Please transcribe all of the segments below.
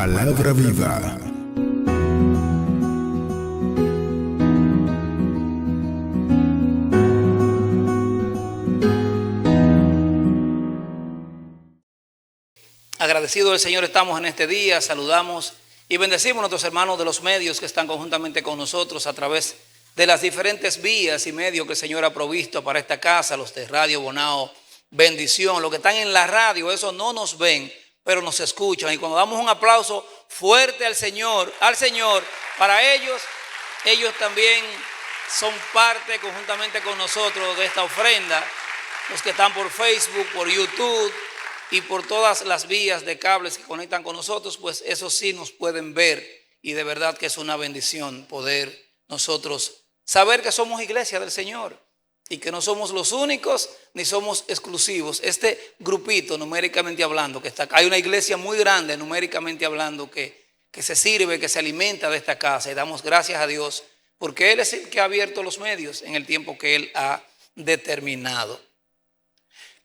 Palabra viva. Agradecido del Señor estamos en este día, saludamos y bendecimos a nuestros hermanos de los medios que están conjuntamente con nosotros a través de las diferentes vías y medios que el Señor ha provisto para esta casa, los de Radio Bonao, bendición, los que están en la radio, esos no nos ven, pero nos escuchan. Y cuando damos un aplauso fuerte al Señor, para ellos también son parte conjuntamente con nosotros de esta ofrenda, los que están por Facebook, por YouTube, y por todas las vías de cables que conectan con nosotros, pues eso sí nos pueden ver y de verdad que es una bendición poder nosotros saber que somos iglesia del Señor y que no somos los únicos ni somos exclusivos. Este grupito, numéricamente hablando, que está acá, hay una iglesia muy grande numéricamente hablando que se sirve, que se alimenta de esta casa y damos gracias a Dios porque Él es el que ha abierto los medios en el tiempo que Él ha determinado.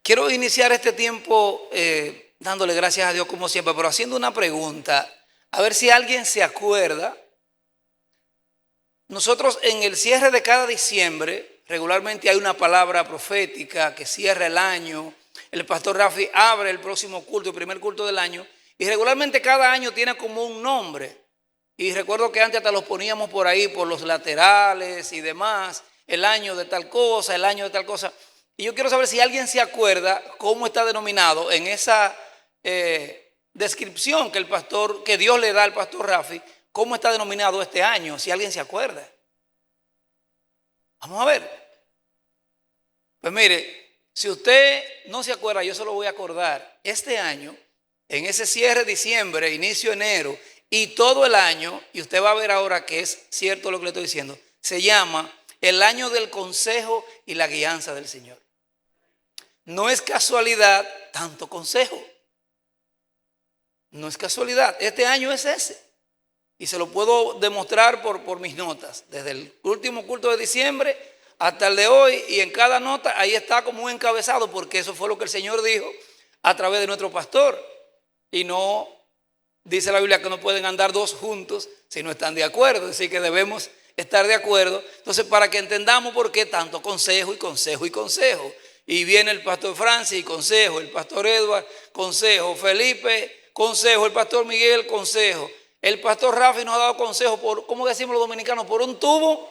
Quiero iniciar este tiempo dándole gracias a Dios como siempre, pero haciendo una pregunta, a ver si alguien se acuerda. Nosotros en el cierre de cada diciembre, regularmente hay una palabra profética que cierra el año. El pastor Rafi abre el próximo culto, el primer culto del año, y regularmente cada año tiene como un nombre. Y recuerdo que antes hasta los poníamos por ahí, por los laterales y demás, el año de tal cosa, el año de tal cosa. Y yo quiero saber si alguien se acuerda cómo está denominado en esa descripción que Dios le da al pastor Rafi, cómo está denominado este año, si alguien se acuerda. Vamos a ver. Pues mire, si usted no se acuerda, yo se lo voy a acordar. Este año, en ese cierre de diciembre, inicio enero y todo el año, y usted va a ver ahora que es cierto lo que le estoy diciendo, se llama el año del consejo y la guianza del Señor. No es casualidad tanto consejo. No es casualidad. Este año es ese. Y se lo puedo demostrar por mis notas. Desde el último culto de diciembre hasta el de hoy. Y en cada nota ahí está como un encabezado. Porque eso fue lo que el Señor dijo a través de nuestro pastor. Y no dice la Biblia que no pueden andar dos juntos si no están de acuerdo. Es decir, que debemos estar de acuerdo. Entonces, para que entendamos por qué tanto consejo y consejo y consejo. Y viene el pastor Francis y consejo, el pastor Edward, consejo, Felipe, consejo, el pastor Miguel, consejo. El pastor Rafi nos ha dado consejo por, ¿cómo decimos los dominicanos? Por un tubo.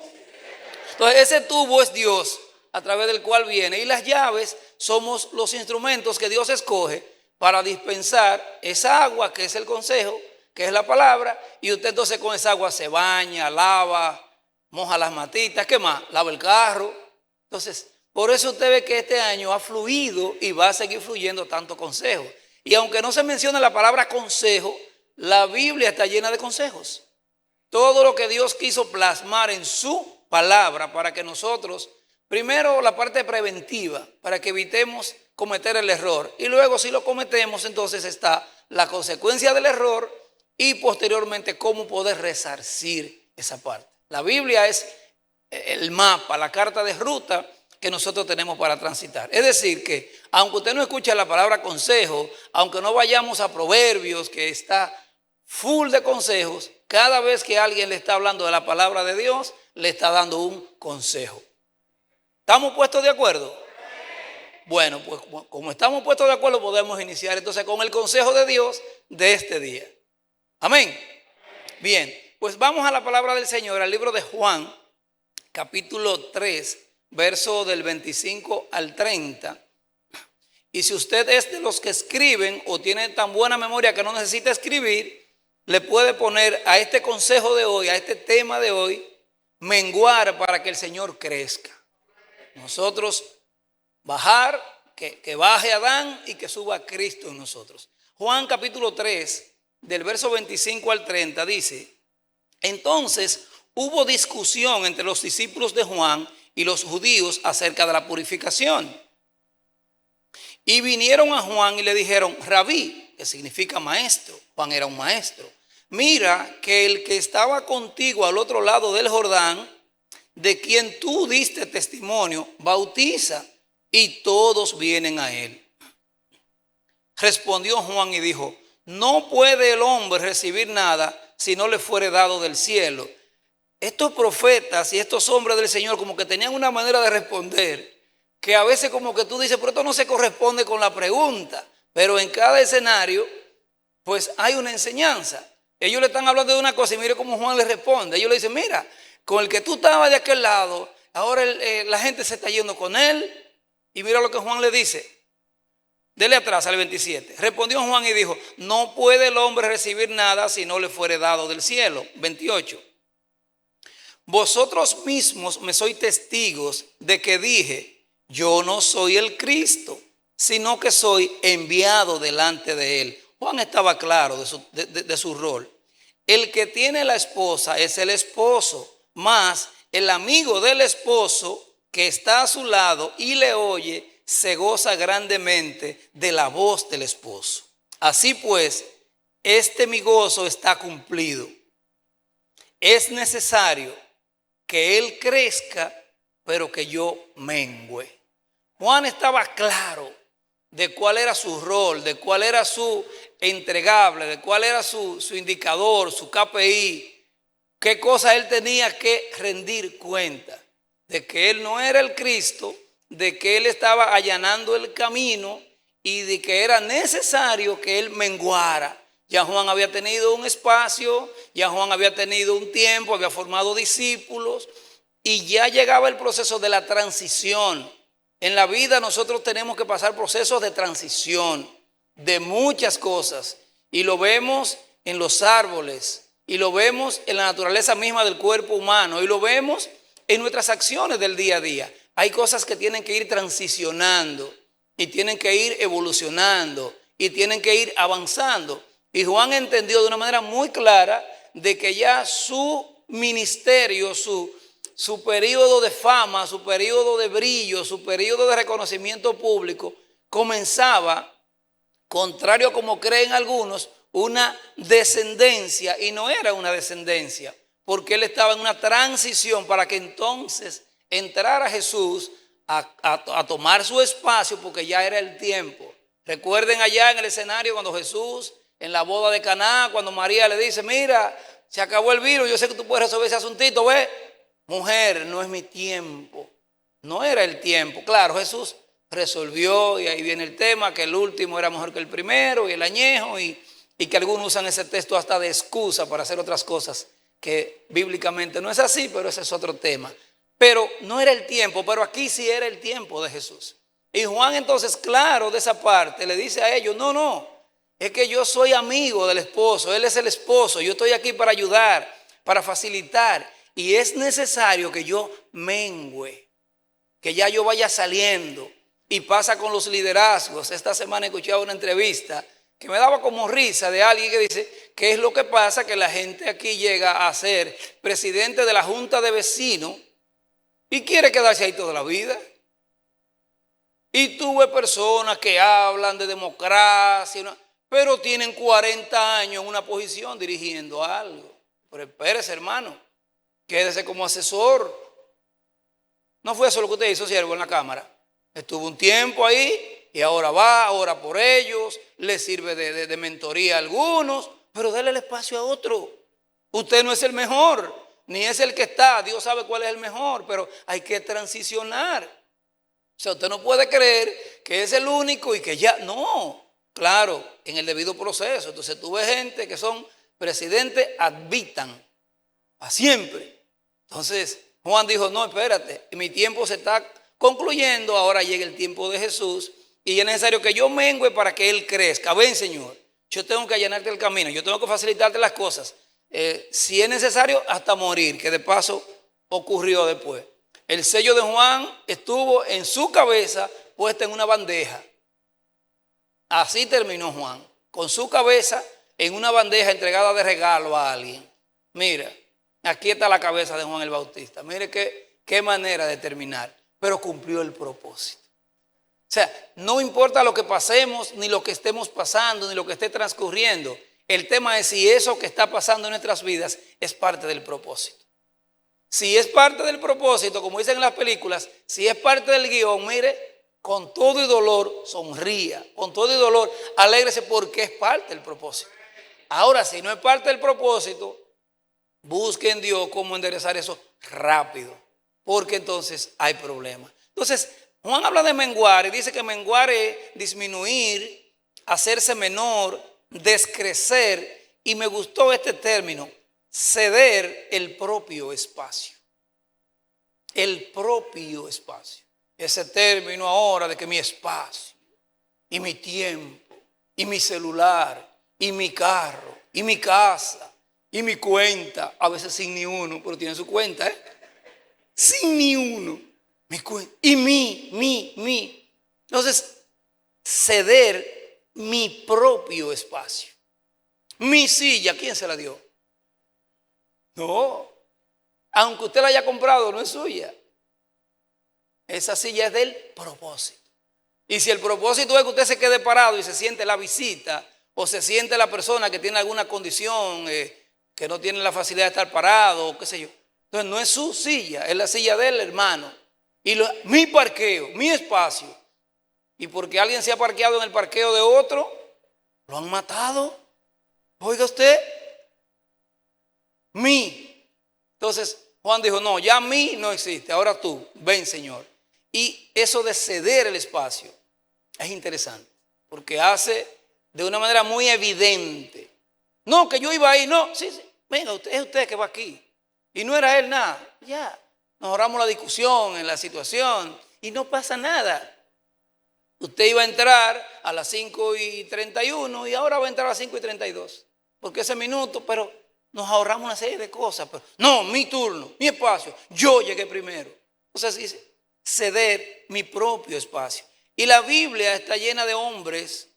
Entonces ese tubo es Dios a través del cual viene. Y las llaves somos los instrumentos que Dios escoge para dispensar esa agua que es el consejo, que es la palabra. Y usted entonces con esa agua se baña, lava, moja las matitas, ¿qué más? Lava el carro. Entonces, por eso usted ve que este año ha fluido y va a seguir fluyendo tanto consejo. Y aunque no se menciona la palabra consejo, la Biblia está llena de consejos. Todo lo que Dios quiso plasmar en su palabra para que nosotros, primero la parte preventiva, para que evitemos cometer el error. Y luego si lo cometemos, entonces está la consecuencia del error y posteriormente cómo poder resarcir esa parte. La Biblia es el mapa, la carta de ruta que nosotros tenemos para transitar. Es decir que aunque usted no escuche la palabra consejo, aunque no vayamos a Proverbios que está full de consejos, cada vez que alguien le está hablando de la palabra de Dios, le está dando un consejo. ¿Estamos puestos de acuerdo? Bueno, pues como estamos puestos de acuerdo, podemos iniciar entonces con el consejo de Dios de este día. Amén. Bien, pues vamos a la palabra del Señor, al libro de Juan, capítulo 3, verso del 25 al 30. Y si usted es de los que escriben o tiene tan buena memoria que no necesita escribir, le puede poner a este consejo de hoy, a este tema de hoy, menguar para que el Señor crezca. Nosotros bajar, que baje Adán y que suba Cristo en nosotros. Juan capítulo 3, del verso 25 al 30 dice: entonces hubo discusión entre los discípulos de Juan y los judíos acerca de la purificación. Y vinieron a Juan y le dijeron: Rabí, que significa maestro. Juan era un maestro. Mira que el que estaba contigo al otro lado del Jordán, de quien tú diste testimonio, bautiza, y todos vienen a él. Respondió Juan y dijo: no puede el hombre recibir nada si no le fuere dado del cielo. Estos profetas y estos hombres del Señor como que tenían una manera de responder que a veces como que tú dices, pero esto no se corresponde con la pregunta. Pero en cada escenario, pues hay una enseñanza. Ellos le están hablando de una cosa y mire cómo Juan le responde. Ellos le dicen, mira, con el que tú estabas de aquel lado, ahora la gente se está yendo con él. Y mira lo que Juan le dice. Dele atrás al 27. Respondió Juan y dijo, no puede el hombre recibir nada si no le fuere dado del cielo. 28. Vosotros mismos me sois testigos de que dije, yo no soy el Cristo, sino que soy enviado delante de él. Juan estaba claro de su rol. El que tiene la esposa es el esposo, mas el amigo del esposo que está a su lado y le oye, se goza grandemente de la voz del esposo. Así pues, mi gozo está cumplido. Es necesario que él crezca, pero que yo mengüe. Juan estaba claro de cuál era su rol, de cuál era su entregable, de cuál era su indicador, su KPI, qué cosa él tenía que rendir cuenta, de que él no era el Cristo, de que él estaba allanando el camino y de que era necesario que él menguara. Ya Juan había tenido un espacio, ya Juan había tenido un tiempo, había formado discípulos y ya llegaba el proceso de la transición. En la vida nosotros tenemos que pasar procesos de transición de muchas cosas y lo vemos en los árboles y lo vemos en la naturaleza misma del cuerpo humano y lo vemos en nuestras acciones del día a día. Hay cosas que tienen que ir transicionando y tienen que ir evolucionando y tienen que ir avanzando. Y Juan entendió de una manera muy clara de que ya su ministerio, su periodo de fama, su periodo de brillo, su periodo de reconocimiento público comenzaba, contrario a como creen algunos, una descendencia, y no era una descendencia, porque él estaba en una transición para que entonces entrara Jesús a tomar su espacio, porque ya era el tiempo. Recuerden allá en el escenario cuando Jesús, en la boda de Caná, cuando María le dice, mira, se acabó el virus, yo sé que tú puedes resolver ese asuntito, ve. Mujer, no es mi tiempo. No era el tiempo. Claro, Jesús resolvió y ahí viene el tema, que el último era mejor que el primero y el añejo y que algunos usan ese texto hasta de excusa para hacer otras cosas que bíblicamente no es así, pero ese es otro tema. Pero no era el tiempo, pero aquí sí era el tiempo de Jesús. Y Juan entonces, claro de esa parte, le dice a ellos, no, es que yo soy amigo del esposo, él es el esposo, yo estoy aquí para ayudar, para facilitar. Y es necesario que yo mengüe, que ya yo vaya saliendo. Y pasa con los liderazgos. Esta semana escuchaba una entrevista que me daba como risa de alguien que dice, ¿qué es lo que pasa? Que la gente aquí llega a ser presidente de la junta de vecinos y quiere quedarse ahí toda la vida. Y tuve personas que hablan de democracia, pero tienen 40 años en una posición dirigiendo algo. Pero espérese, hermano. Quédese como asesor. No fue eso lo que usted hizo, siervo, en la Cámara. Estuvo un tiempo ahí y ahora va, ora por ellos, le sirve de mentoría a algunos, pero déle el espacio a otro. Usted no es el mejor, ni es el que está. Dios sabe cuál es el mejor, pero hay que transicionar. O sea, usted no puede creer que es el único y que ya, no. Claro, en el debido proceso. Entonces tú ves gente que son presidentes ad vitam, para siempre. Entonces Juan dijo, no, espérate, mi tiempo se está concluyendo, ahora llega el tiempo de Jesús y es necesario que yo mengüe para que Él crezca. Ven, Señor, yo tengo que allanarte el camino, yo tengo que facilitarte las cosas. Si es necesario, hasta morir, que de paso ocurrió después. El sello de Juan estuvo en su cabeza puesta en una bandeja. Así terminó Juan, con su cabeza en una bandeja entregada de regalo a alguien. Mira. Aquí está la cabeza de Juan el Bautista. Mire qué manera de terminar. Pero cumplió el propósito. O sea, no importa lo que pasemos, ni lo que estemos pasando, ni lo que esté transcurriendo. El tema es si eso que está pasando en nuestras vidas es parte del propósito. Si es parte del propósito, como dicen en las películas, si es parte del guión, mire, con todo y dolor, sonría. Con todo y dolor, alégrese porque es parte del propósito. Ahora, si no es parte del propósito, busque en Dios cómo enderezar eso rápido, porque entonces hay problemas. Entonces, Juan habla de menguar y dice que menguar es disminuir, hacerse menor, descrecer, y me gustó este término, ceder el propio espacio. El propio espacio. Ese término ahora de que mi espacio, y mi tiempo, y mi celular, y mi carro, y mi casa, y mi cuenta, a veces sin ni uno, pero tiene su cuenta, sin ni uno, mi cuenta, y mi. Entonces, ceder mi propio espacio. Mi silla, ¿quién se la dio? No, aunque usted la haya comprado, no es suya. Esa silla es del propósito. Y si el propósito es que usted se quede parado y se siente la visita, o se siente la persona que tiene alguna condición, que no tiene la facilidad de estar parado, o qué sé yo. Entonces no es su silla, es la silla del hermano. Y mi parqueo, mi espacio. Y porque alguien se ha parqueado en el parqueo de otro, lo han matado. Oiga usted, Entonces Juan dijo, no, ya mí no existe, ahora tú, ven Señor. Y eso de ceder el espacio es interesante, porque hace de una manera muy evidente. No, que yo iba ahí, no, sí, venga, es usted que va aquí. Y no era él nada, ya, nos ahorramos la discusión en la situación y no pasa nada. Usted iba a entrar a las 5:31 y ahora va a entrar a las 5:32, porque ese minuto, pero nos ahorramos una serie de cosas. Pero no, mi turno, mi espacio, yo llegué primero. Entonces dice, ceder mi propio espacio. Y la Biblia está llena de hombres,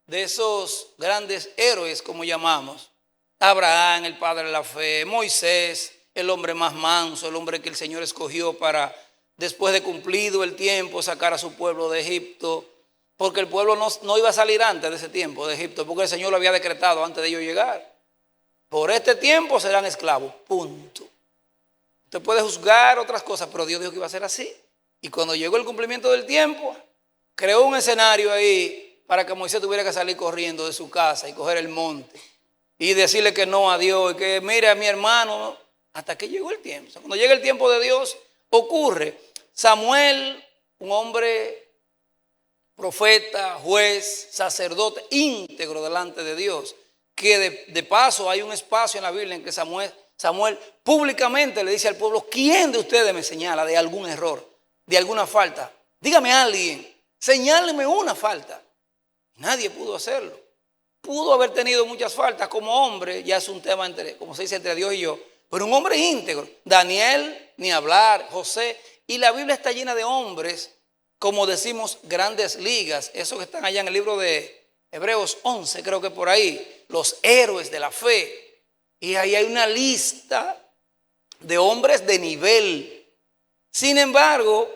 de esos grandes héroes como llamamos. Abraham, el padre de la fe, Moisés, el hombre más manso, el hombre que el Señor escogió para, después de cumplido el tiempo, sacar a su pueblo de Egipto, porque el pueblo no iba a salir antes de ese tiempo de Egipto, porque el Señor lo había decretado antes de ellos llegar. Por este tiempo serán esclavos, punto. Usted puede juzgar otras cosas, pero Dios dijo que iba a ser así. Y cuando llegó el cumplimiento del tiempo, creó un escenario ahí para que Moisés tuviera que salir corriendo de su casa y coger el monte y decirle que no a Dios y que mire a mi hermano, hasta que llegó el tiempo. O sea, cuando llega el tiempo de Dios, ocurre. Samuel, un hombre profeta, juez, sacerdote, íntegro delante de Dios, que de paso hay un espacio en la Biblia en que Samuel públicamente le dice al pueblo, ¿quién de ustedes me señala de algún error, de alguna falta? Dígame a alguien, señáleme una falta. Nadie pudo hacerlo. Pudo haber tenido muchas faltas como hombre, ya es un tema como se dice entre Dios y yo, pero un hombre íntegro. Daniel, ni hablar, José, y la Biblia está llena de hombres, como decimos, grandes ligas, esos que están allá en el libro de Hebreos 11, creo que por ahí, los héroes de la fe. Y ahí hay una lista de hombres de nivel. Sin embargo,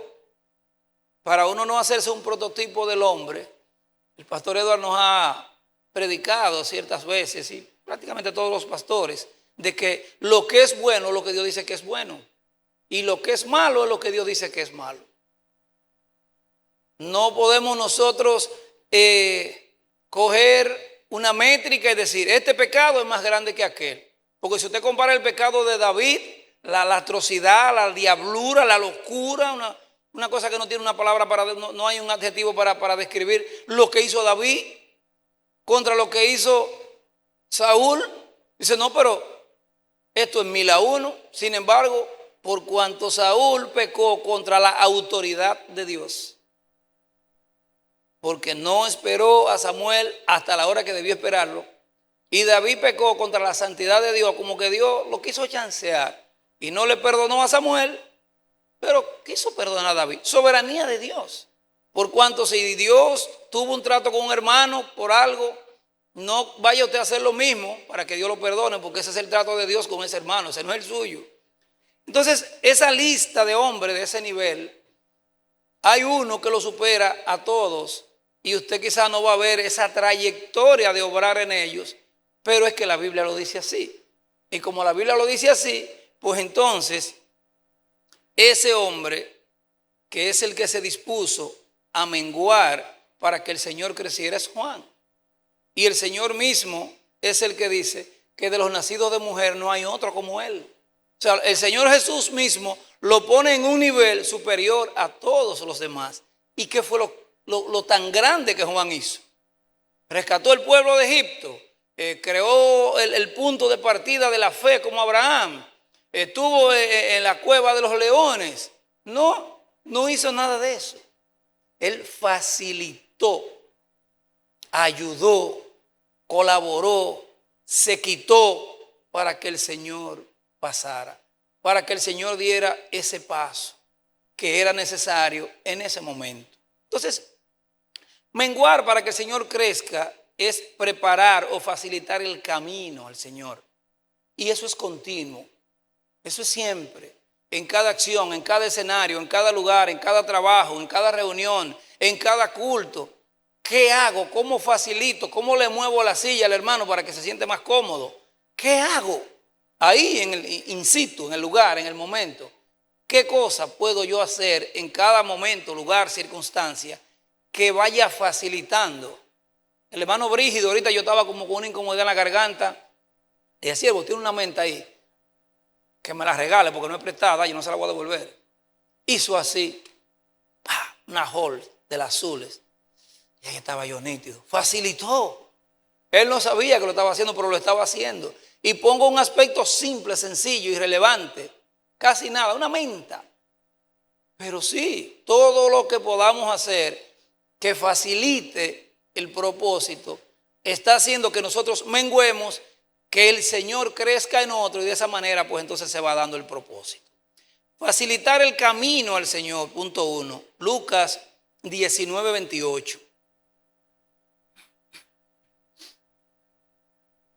para uno no hacerse un prototipo del hombre, el pastor Eduardo nos ha predicado ciertas veces, y prácticamente todos los pastores, de que lo que es bueno es lo que Dios dice que es bueno, y lo que es malo es lo que Dios dice que es malo. No podemos nosotros coger una métrica y decir, este pecado es más grande que aquel. Porque si usted compara el pecado de David, la atrocidad, la diablura, la locura, una cosa que no tiene una palabra no hay un adjetivo para describir lo que hizo David contra lo que hizo Saúl. Dice, no, pero esto es 1000-1. Sin embargo, por cuanto Saúl pecó contra la autoridad de Dios, porque no esperó a Samuel hasta la hora que debió esperarlo, y David pecó contra la santidad de Dios, como que Dios lo quiso chancear y no le perdonó a Samuel, pero quiso perdonar a David. Soberanía de Dios. Por cuanto si Dios tuvo un trato con un hermano por algo, no vaya usted a hacer lo mismo para que Dios lo perdone, porque ese es el trato de Dios con ese hermano, ese no es el suyo. Entonces, esa lista de hombres de ese nivel, hay uno que lo supera a todos, y usted quizás no va a ver esa trayectoria de obrar en ellos, pero es que la Biblia lo dice así. Y como la Biblia lo dice así, pues entonces ese hombre, que es el que se dispuso a menguar para que el Señor creciera es Juan. Y el Señor mismo es el que dice que de los nacidos de mujer no hay otro como Él. O sea, el Señor Jesús mismo lo pone en un nivel superior a todos los demás. ¿Y qué fue lo tan grande que Juan hizo? Rescató el pueblo de Egipto, creó el punto de partida de la fe como Abraham, estuvo en la cueva de los leones. No hizo nada de eso. Él facilitó, ayudó, colaboró, se quitó para que el Señor pasara, para que el Señor diera ese paso que era necesario en ese momento. Entonces, menguar para que el Señor crezca es preparar o facilitar el camino al Señor. Y eso es continuo, eso es siempre, en cada acción, en cada escenario, en cada lugar, en cada trabajo, en cada reunión, en cada culto. ¿Qué hago? ¿Cómo facilito? ¿Cómo le muevo la silla al hermano para que se siente más cómodo? ¿Qué hago? Ahí en el in situ, en el lugar, en el momento. ¿Qué cosa puedo yo hacer en cada momento, lugar, circunstancia que vaya facilitando? El hermano Brígido, ahorita yo estaba como con una incomodidad en la garganta. Y decía, siervo, tiene una menta ahí, que me la regale porque no es prestada, yo no se la voy a devolver. Hizo así, una hall de las azules. Y ahí estaba yo nítido. Facilitó. Él no sabía que lo estaba haciendo, pero lo estaba haciendo. Y pongo un aspecto simple, sencillo, irrelevante. Casi nada, una menta. Pero sí, todo lo que podamos hacer que facilite el propósito está haciendo que nosotros menguemos, que el Señor crezca en otro y de esa manera pues entonces se va dando el propósito. Facilitar el camino al Señor, punto 1. Lucas 19:28.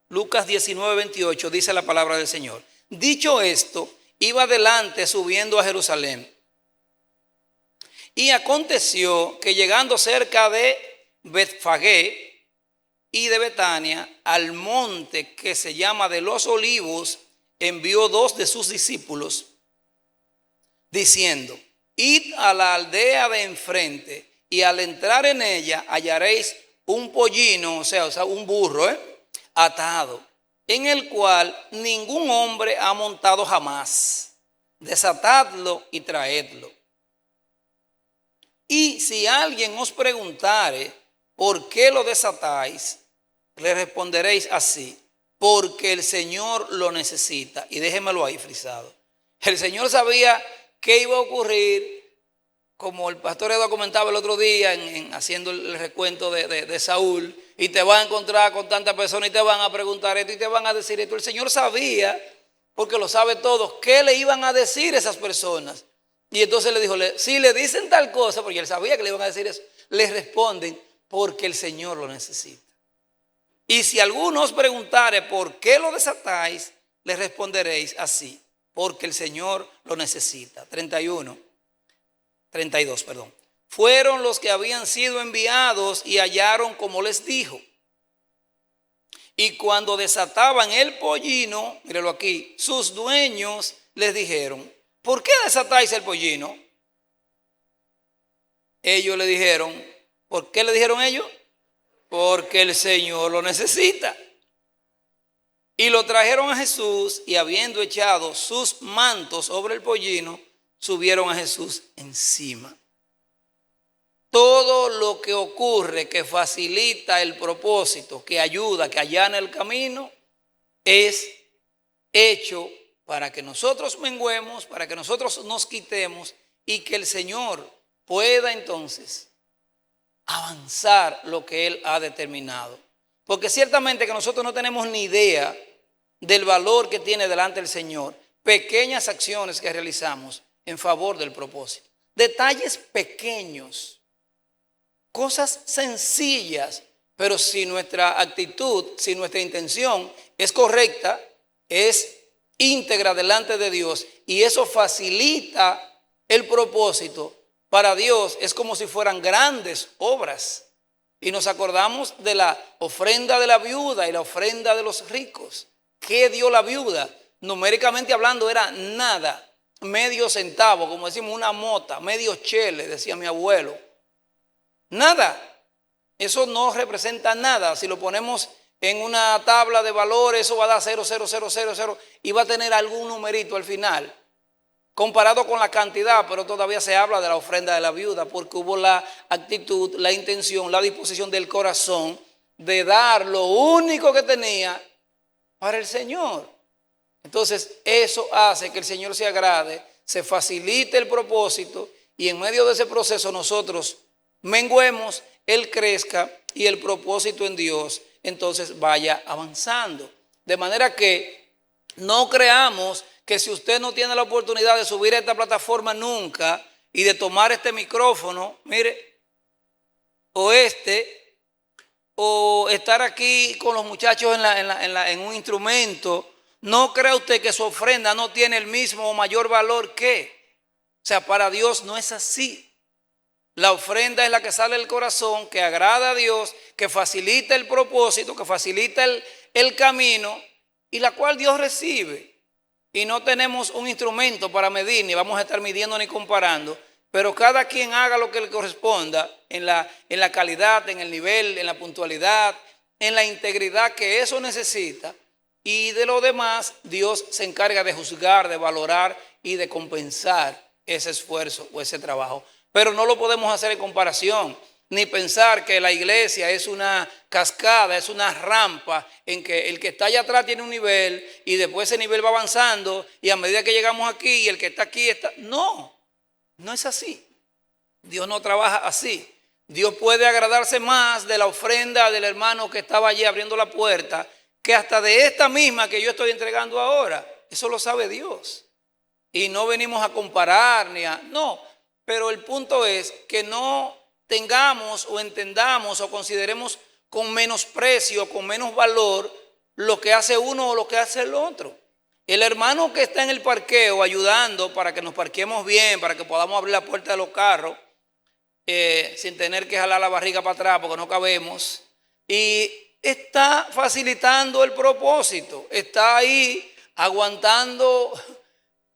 Lucas 19:28 dice la palabra del Señor. Dicho esto, iba adelante subiendo a Jerusalén. Y aconteció que llegando cerca de Betfagé y de Betania, al monte que se llama de los Olivos, envió 2 de sus discípulos, diciendo, id a la aldea de enfrente, y al entrar en ella hallaréis un pollino, o sea un burro, atado, en el cual ningún hombre ha montado jamás. Desatadlo y traedlo. Y si alguien os preguntare, ¿por qué lo desatáis? Le responderéis así, porque el Señor lo necesita. Y déjenmelo ahí frisado. El Señor sabía qué iba a ocurrir, como el pastor Eduardo comentaba el otro día haciendo el recuento de Saúl, y te vas a encontrar con tantas personas y te van a preguntar esto y te van a decir esto. El Señor sabía, porque lo sabe todo, qué le iban a decir esas personas. Y entonces le dijo, si le dicen tal cosa, porque él sabía que le iban a decir eso, les responden, porque el Señor lo necesita. Y si alguno os preguntare por qué lo desatáis, les responderéis así, porque el Señor lo necesita. 32, perdón. Fueron los que habían sido enviados y hallaron como les dijo. Y cuando desataban el pollino, míralo aquí, sus dueños les dijeron, ¿por qué desatáis el pollino? Ellos le dijeron, ¿por qué le dijeron ellos? Porque el Señor lo necesita. Y lo trajeron a Jesús, y habiendo echado sus mantos sobre el pollino, subieron a Jesús encima. Todo lo que ocurre que facilita el propósito, que ayuda, que allana el camino, es hecho para que nosotros menguemos, para que nosotros nos quitemos y que el Señor pueda entonces avanzar lo que Él ha determinado. Porque ciertamente que nosotros no tenemos ni idea del valor que tiene delante del Señor pequeñas acciones que realizamos en favor del propósito. Detalles pequeños, cosas sencillas, pero si nuestra actitud, si nuestra intención es correcta, es íntegra delante de Dios, y eso facilita el propósito, para Dios es como si fueran grandes obras. Y nos acordamos de la ofrenda de la viuda y la ofrenda de los ricos. ¿Qué dio la viuda? Numéricamente hablando era nada, medio centavo, como decimos una mota, medio chele, decía mi abuelo. Nada. Eso no representa nada. Si lo ponemos en una tabla de valores, eso va a dar 0,0000 y va a tener algún numerito al final, comparado con la cantidad, pero todavía se habla de la ofrenda de la viuda, porque hubo la actitud, la intención, la disposición del corazón de dar lo único que tenía para el Señor. Entonces, eso hace que el Señor se agrade, se facilite el propósito y en medio de ese proceso nosotros menguemos, Él crezca y el propósito en Dios entonces vaya avanzando. De manera que no creamos que si usted no tiene la oportunidad de subir a esta plataforma nunca y de tomar este micrófono, mire, o estar aquí con los muchachos en un instrumento, no crea usted que su ofrenda no tiene el mismo o mayor valor que. O sea, para Dios no es así. La ofrenda es la que sale del corazón, que agrada a Dios, que facilita el propósito, que facilita el camino y la cual Dios recibe. Y no tenemos un instrumento para medir, ni vamos a estar midiendo ni comparando, pero cada quien haga lo que le corresponda en la calidad, en el nivel, en la puntualidad, en la integridad que eso necesita. Y de lo demás, Dios se encarga de juzgar, de valorar y de compensar ese esfuerzo o ese trabajo. Pero no lo podemos hacer en comparación, ni pensar que la iglesia es una cascada, es una rampa en que el que está allá atrás tiene un nivel y después ese nivel va avanzando y a medida que llegamos aquí y el que está aquí está. No, no es así. Dios no trabaja así. Dios puede agradarse más de la ofrenda del hermano que estaba allí abriendo la puerta que hasta de esta misma que yo estoy entregando ahora. Eso lo sabe Dios. Y no venimos a comparar no. Pero el punto es que no tengamos o entendamos o consideremos con menosprecio, con menos valor lo que hace uno o lo que hace el otro. El hermano que está en el parqueo ayudando para que nos parquemos bien, para que podamos abrir la puerta de los carros sin tener que jalar la barriga para atrás porque no cabemos, y está facilitando el propósito, está ahí aguantando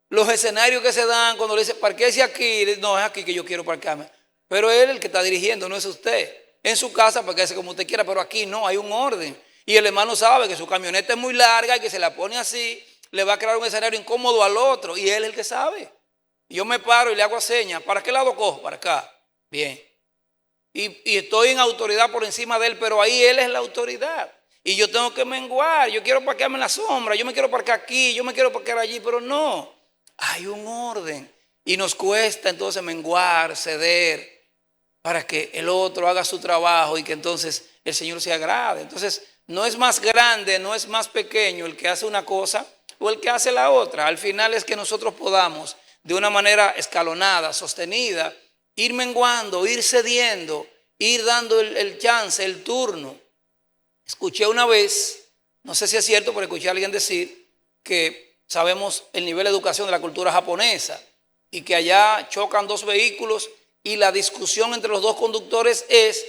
los escenarios que se dan cuando le dice parquéese aquí, no, es aquí que yo quiero parquearme. Pero él el que está dirigiendo, no es usted. En su casa parquéese como usted quiera, pero aquí no, hay un orden. Y el hermano sabe que su camioneta es muy larga y que se la pone así, le va a crear un escenario incómodo al otro. Y él es el que sabe. Yo me paro y le hago señas. ¿Para qué lado cojo? Para acá. Bien. Y estoy en autoridad por encima de él, pero ahí él es la autoridad. Y yo tengo que menguar. Yo quiero parquearme en la sombra. Yo me quiero parquear aquí. Yo me quiero parquear allí, pero no. Hay un orden y nos cuesta entonces menguar, ceder para que el otro haga su trabajo y que entonces el Señor se agrade. Entonces no es más grande, no es más pequeño el que hace una cosa o el que hace la otra. Al final es que nosotros podamos de una manera escalonada, sostenida, ir menguando, ir cediendo, ir dando el chance, el turno. Escuché una vez, no sé si es cierto, pero escuché a alguien decir que sabemos el nivel de educación de la cultura japonesa y que allá chocan dos vehículos y la discusión entre los dos conductores es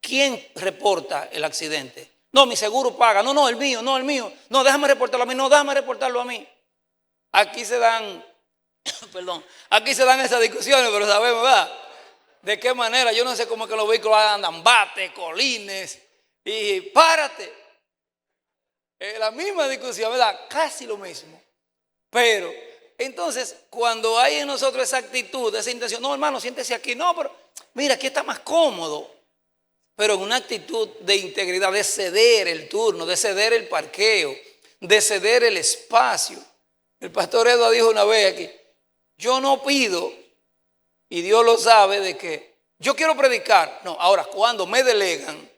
¿quién reporta el accidente? No, mi seguro paga. No, el mío, no, el mío. No, déjame reportarlo a mí. No, déjame reportarlo a mí. Aquí se dan, aquí se dan esas discusiones, pero sabemos, ¿verdad? ¿De qué manera? Yo no sé cómo es que los vehículos andan, bate, colines y párate. La misma discusión, ¿verdad? Casi lo mismo. Pero, entonces, cuando hay en nosotros esa actitud, esa intención, no, hermano, siéntese aquí. No, pero mira, aquí está más cómodo. Pero en una actitud de integridad, de ceder el turno, de ceder el parqueo, de ceder el espacio. El pastor Eduardo dijo una vez aquí, yo no pido, y Dios lo sabe, de que yo quiero predicar. No, ahora, cuando me delegan,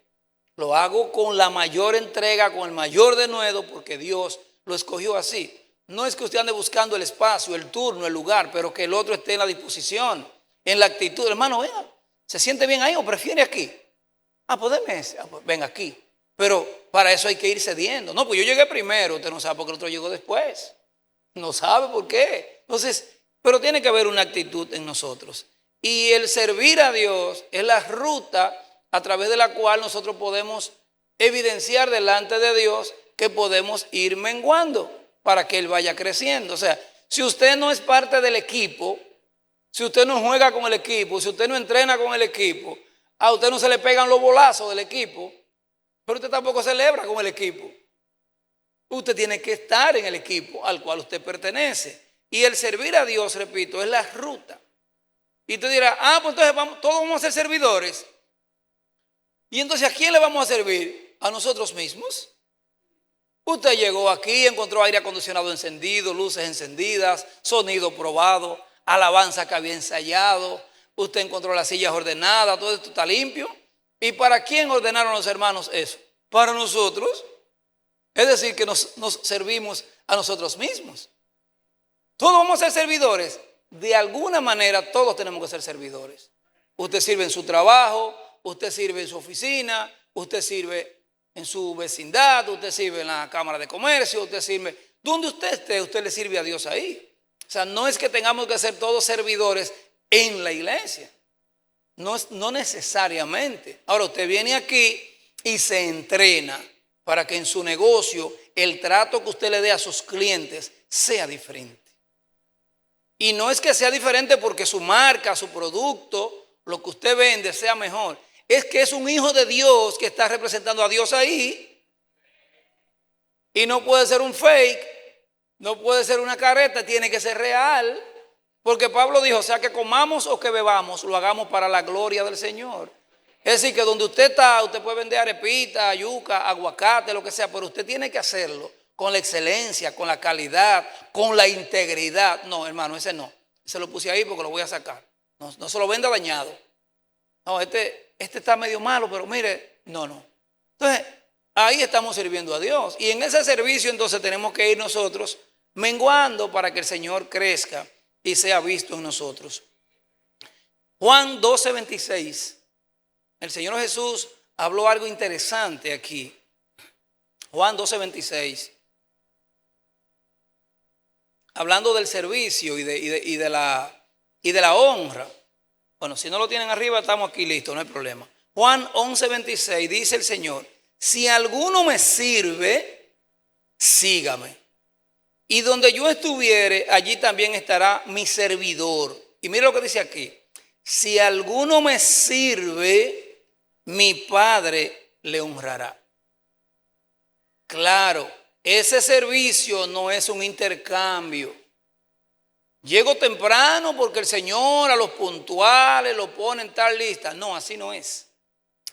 lo hago con la mayor entrega, con el mayor denuedo, porque Dios lo escogió así. No es que usted ande buscando el espacio, el turno, el lugar, pero que el otro esté en la disposición, en la actitud. Hermano, venga, ¿se siente bien ahí o prefiere aquí? Pues ven aquí. Pero para eso hay que ir cediendo. No, pues yo llegué primero, usted no sabe por qué el otro llegó después. No sabe por qué. Entonces, pero tiene que haber una actitud en nosotros. Y el servir a Dios es la ruta a través de la cual nosotros podemos evidenciar delante de Dios que podemos ir menguando para que Él vaya creciendo. O sea, si usted no es parte del equipo, si usted no juega con el equipo, si usted no entrena con el equipo, a usted no se le pegan los bolazos del equipo, pero usted tampoco celebra con el equipo. Usted tiene que estar en el equipo al cual usted pertenece. Y el servir a Dios, repito, es la ruta. Y usted dirá, pues entonces todos vamos a ser servidores. Y entonces, ¿a quién le vamos a servir? ¿A nosotros mismos? Usted llegó aquí, encontró aire acondicionado encendido, luces encendidas, sonido probado, alabanza que había ensayado. Usted encontró las sillas ordenadas, todo esto está limpio. ¿Y para quién ordenaron los hermanos eso? Para nosotros. Es decir, que nos servimos a nosotros mismos. Todos vamos a ser servidores. De alguna manera todos tenemos que ser servidores. Usted sirve en su trabajo, usted sirve en su oficina, usted sirve en su vecindad, usted sirve en la Cámara de Comercio, usted sirve donde usted esté, usted le sirve a Dios ahí. O sea, no es que tengamos que ser todos servidores en la iglesia. No necesariamente. Ahora usted viene aquí y se entrena para que en su negocio el trato que usted le dé a sus clientes sea diferente. Y no es que sea diferente porque su marca, su producto, lo que usted vende sea mejor. Es que es un hijo de Dios que está representando a Dios ahí. Y no puede ser un fake, no puede ser una careta, tiene que ser real. Porque Pablo dijo, sea que comamos o que bebamos, lo hagamos para la gloria del Señor. Es decir, que donde usted está, usted puede vender arepita, yuca, aguacate, lo que sea, pero usted tiene que hacerlo con la excelencia, con la calidad, con la integridad. No, hermano, ese no. Ese lo puse ahí porque lo voy a sacar. No se lo venda dañado. No, este está medio malo, pero mire, no. Entonces, ahí estamos sirviendo a Dios. Y en ese servicio entonces tenemos que ir nosotros menguando para que el Señor crezca y sea visto en nosotros. Juan 12:26. El Señor Jesús habló algo interesante aquí. Juan 12:26. Hablando del servicio y de la honra. Bueno, si no lo tienen arriba, estamos aquí listos, no hay problema. Juan 11:26 dice el Señor, si alguno me sirve, sígame. Y donde yo estuviere, allí también estará mi servidor. Y mire lo que dice aquí. Si alguno me sirve, mi Padre le honrará. Claro, ese servicio no es un intercambio. Llego temprano porque el Señor a los puntuales lo pone en tal lista. No, así no es.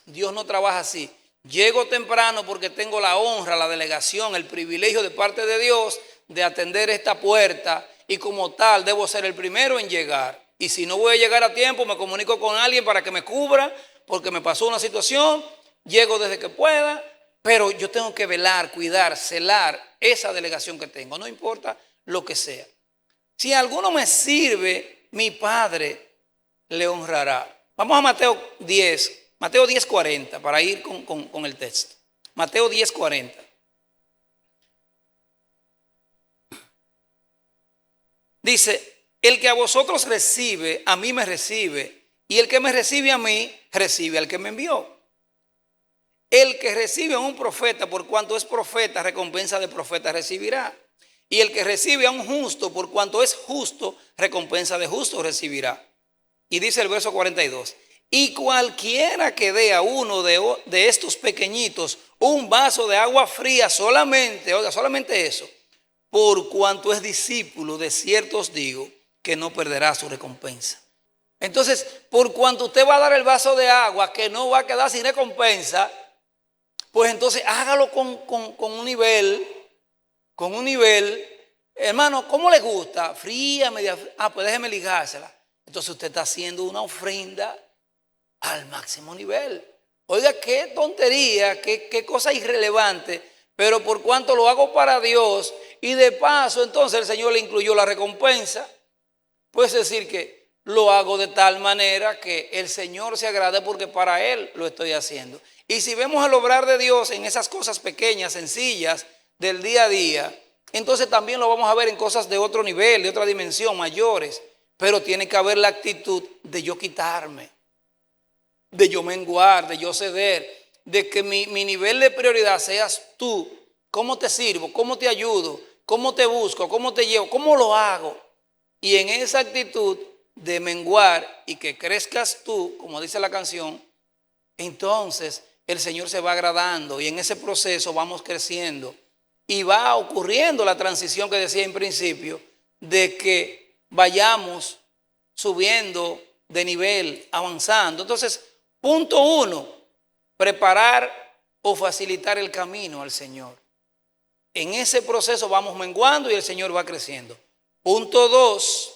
Dios no trabaja así. Llego temprano porque tengo la honra, la delegación, el privilegio de parte de Dios de atender esta puerta y como tal debo ser el primero en llegar. Y si no voy a llegar a tiempo, me comunico con alguien para que me cubra porque me pasó una situación, llego desde que pueda, pero yo tengo que velar, cuidar, celar esa delegación que tengo, no importa lo que sea. Si alguno me sirve, mi Padre le honrará. Vamos a Mateo 10:40 para ir con el texto. Mateo 10:40. Dice, el que a vosotros recibe, a mí me recibe, y el que me recibe a mí, recibe al que me envió. El que recibe a un profeta, por cuanto es profeta, recompensa de profeta recibirá. Y el que recibe a un justo, por cuanto es justo, recompensa de justo recibirá. Y dice el verso 42, y cualquiera que dé a uno de estos pequeñitos un vaso de agua fría solamente, oiga, solamente eso, por cuanto es discípulo, de cierto os digo, que no perderá su recompensa. Entonces, por cuanto usted va a dar el vaso de agua que no va a quedar sin recompensa, pues entonces hágalo con un nivel, hermano, ¿cómo le gusta? Fría, media fría. Pues déjeme ligársela. Entonces usted está haciendo una ofrenda al máximo nivel. Oiga, qué tontería, qué cosa irrelevante, pero por cuanto lo hago para Dios y de paso entonces el Señor le incluyó la recompensa, pues decir que lo hago de tal manera que el Señor se agrade porque para Él lo estoy haciendo. Y si vemos el obrar de Dios en esas cosas pequeñas, sencillas del día a día, entonces también lo vamos a ver en cosas de otro nivel, de otra dimensión, mayores. Pero tiene que haber la actitud de yo quitarme, de yo menguar, de yo ceder, de que mi nivel de prioridad seas tú. ¿Cómo te sirvo? ¿Cómo te ayudo? ¿Cómo te busco? ¿Cómo te llevo? ¿Cómo lo hago? Y en esa actitud de menguar y que crezcas tú, como dice la canción, entonces el Señor se va agradando y en ese proceso vamos creciendo y va ocurriendo la transición que decía en principio de que vayamos subiendo de nivel, avanzando. Entonces, punto 1, preparar o facilitar el camino al Señor. En ese proceso vamos menguando y el Señor va creciendo. Punto 2,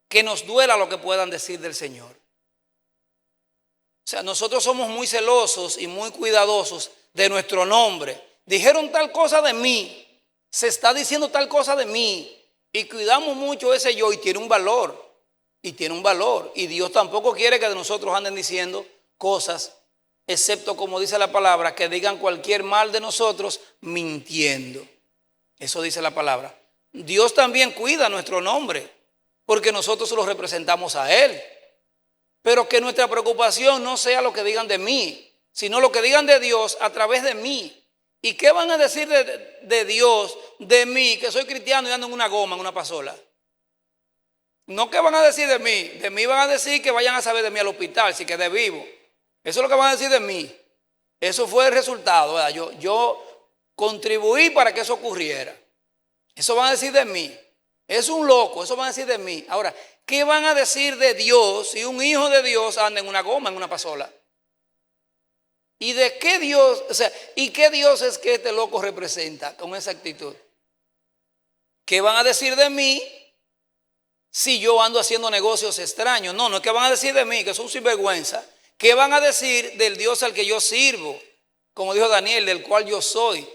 que nos duela lo que puedan decir del Señor. O sea, nosotros somos muy celosos y muy cuidadosos de nuestro nombre. Dijeron tal cosa de mí, se está diciendo tal cosa de mí, y cuidamos mucho ese yo, y tiene un valor. Y tiene un valor. Y Dios tampoco quiere que de nosotros anden diciendo cosas, excepto como dice la palabra, que digan cualquier mal de nosotros mintiendo. Eso dice la palabra. Dios también cuida nuestro nombre, porque nosotros lo representamos a Él. Pero que nuestra preocupación no sea lo que digan de mí, sino lo que digan de Dios a través de mí. ¿Y qué van a decir de Dios, de mí, que soy cristiano y ando en una goma, en una pasola? No, ¿qué van a decir de mí van a decir que vayan a saber de mí al hospital si quedé vivo. Eso es lo que van a decir de mí. Eso fue el resultado, ¿verdad? Yo contribuí para que eso ocurriera. Eso van a decir de mí. Es un loco, eso van a decir de mí. Ahora, ¿qué van a decir de Dios si un hijo de Dios anda en una goma, en una pasola? ¿Y de qué Dios, y qué Dios es que este loco representa con esa actitud? ¿Qué van a decir de mí si yo ando haciendo negocios extraños? No es que van a decir de mí, que soy un sinvergüenza. ¿Qué van a decir del Dios al que yo sirvo? Como dijo Daniel, del cual yo soy.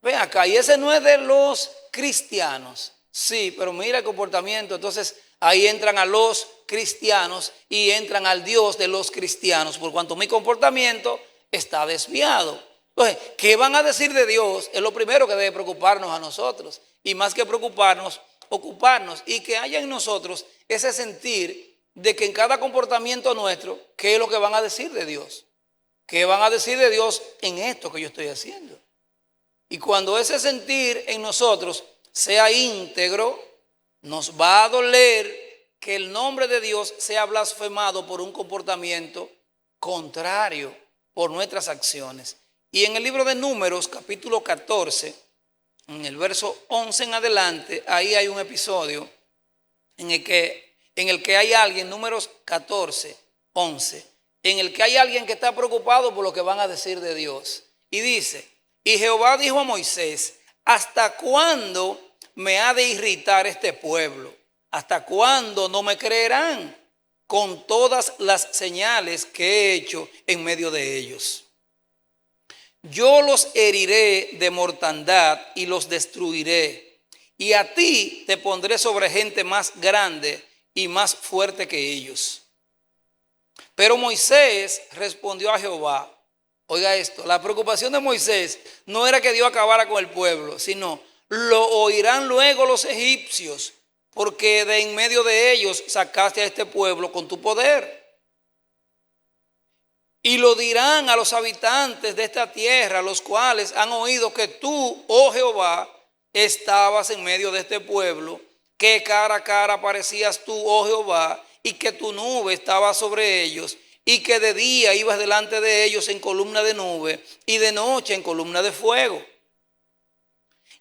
Ven acá, y ese no es de los cristianos. Sí, pero mira el comportamiento. Entonces ahí entran a los cristianos y entran al Dios de los cristianos, por cuanto mi comportamiento está desviado. Entonces, ¿qué van a decir de Dios? Es lo primero que debe preocuparnos a nosotros. Y más que preocuparnos, ocuparnos, y que haya en nosotros ese sentir de que en cada comportamiento nuestro, ¿qué es lo que van a decir de Dios? ¿Qué van a decir de Dios en esto que yo estoy haciendo? Y cuando ese sentir en nosotros sea íntegro, nos va a doler que el nombre de Dios sea blasfemado por un comportamiento contrario, por nuestras acciones. Y en el libro de Números, capítulo 14, en el verso 11 en adelante, ahí hay un episodio en el que hay alguien, Números 14, 11, en el que hay alguien que está preocupado por lo que van a decir de Dios. Y dice, y Jehová dijo a Moisés, ¿hasta cuándo me ha de irritar este pueblo? ¿Hasta cuándo no me creerán con todas las señales que he hecho en medio de ellos? Yo los heriré de mortandad y los destruiré, y a ti te pondré sobre gente más grande y más fuerte que ellos. Pero Moisés respondió a Jehová. Oiga esto, la preocupación de Moisés no era que Dios acabara con el pueblo, sino lo oirán luego los egipcios, porque de en medio de ellos sacaste a este pueblo con tu poder. Y lo dirán a los habitantes de esta tierra, los cuales han oído que tú, oh Jehová, estabas en medio de este pueblo, que cara a cara aparecías tú, oh Jehová, y que tu nube estaba sobre ellos, y que de día ibas delante de ellos en columna de nube, y de noche en columna de fuego.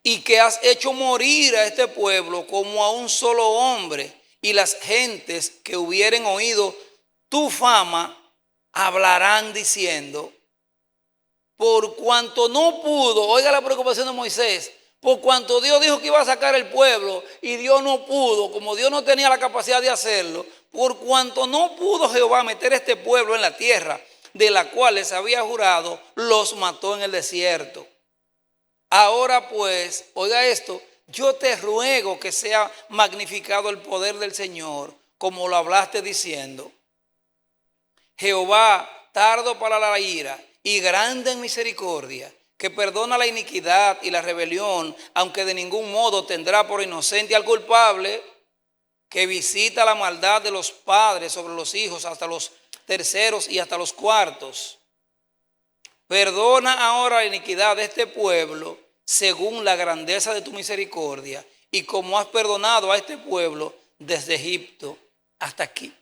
Y que has hecho morir a este pueblo como a un solo hombre, y las gentes que hubieren oído tu fama hablarán diciendo, por cuanto no pudo, oiga la preocupación de Moisés, por cuanto Dios dijo que iba a sacar el pueblo y Dios no pudo, como Dios no tenía la capacidad de hacerlo, por cuanto no pudo Jehová meter este pueblo en la tierra de la cual les había jurado, los mató en el desierto. Ahora pues, oiga esto, yo te ruego que sea magnificado el poder del Señor, como lo hablaste diciendo, Jehová, tardo para la ira y grande en misericordia, que perdona la iniquidad y la rebelión, aunque de ningún modo tendrá por inocente al culpable, que visita la maldad de los padres sobre los hijos hasta los terceros y hasta los cuartos. Perdona ahora la iniquidad de este pueblo según la grandeza de tu misericordia, y como has perdonado a este pueblo desde Egipto, hasta aquí.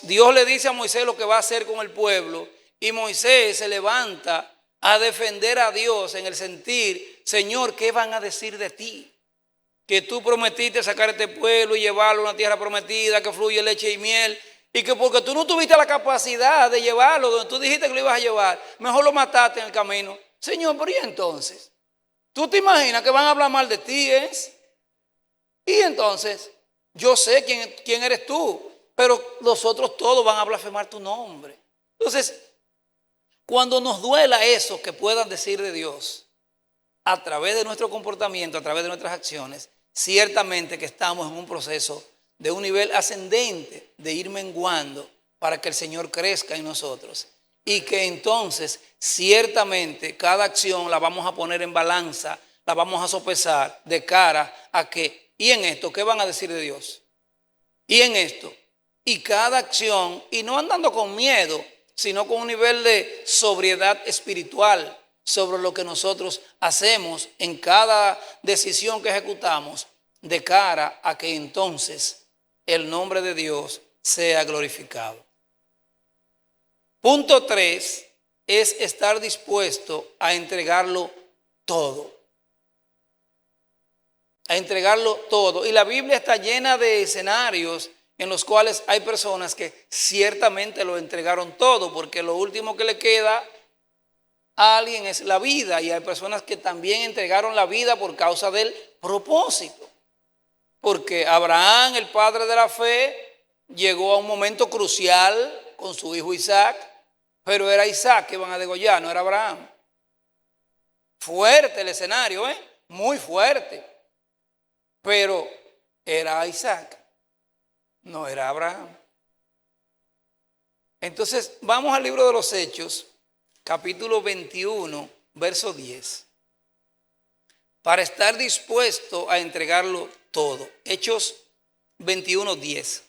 Dios le dice a Moisés lo que va a hacer con el pueblo y Moisés se levanta a defender a Dios en el sentir, Señor, ¿qué van a decir de ti? Que tú prometiste sacar a este pueblo y llevarlo a una tierra prometida que fluye leche y miel, y que porque tú no tuviste la capacidad de llevarlo donde tú dijiste que lo ibas a llevar, mejor lo mataste en el camino. Señor, pero ¿y entonces? ¿Tú te imaginas que van a hablar mal de ti? Y entonces, yo sé quién eres tú, pero los otros todos van a blasfemar tu nombre. Entonces, cuando nos duela eso que puedan decir de Dios, a través de nuestro comportamiento, a través de nuestras acciones, ciertamente que estamos en un proceso de un nivel ascendente, de ir menguando para que el Señor crezca en nosotros. Y que entonces, ciertamente, cada acción la vamos a poner en balanza, la vamos a sopesar de cara a que, ¿y en esto qué van a decir de Dios? ¿Y en esto? Y cada acción, y no andando con miedo, sino con un nivel de sobriedad espiritual sobre lo que nosotros hacemos en cada decisión que ejecutamos, de cara a que entonces el nombre de Dios sea glorificado. Punto 3 es estar dispuesto a entregarlo todo. A entregarlo todo. Y la Biblia está llena de escenarios en los cuales hay personas que ciertamente lo entregaron todo, porque lo último que le queda a alguien es la vida, y hay personas que también entregaron la vida por causa del propósito. Porque Abraham, el padre de la fe, llegó a un momento crucial con su hijo Isaac, pero era Isaac que iban a degollar, no era Abraham. Fuerte el escenario, muy fuerte, pero era Isaac, no era Abraham. Entonces vamos al libro de los Hechos, capítulo 21, verso 10, para estar dispuesto a entregarlo todo. Hechos 21, 10.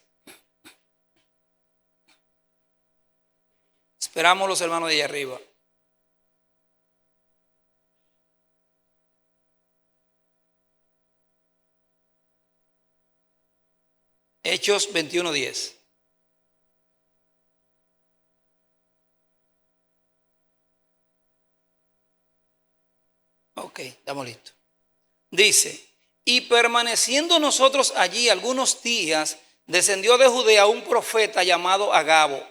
Esperamos los hermanos de allá arriba. Hechos 21, 10. Ok, estamos listos. Dice, y permaneciendo nosotros allí algunos días, descendió de Judea un profeta llamado Agabo,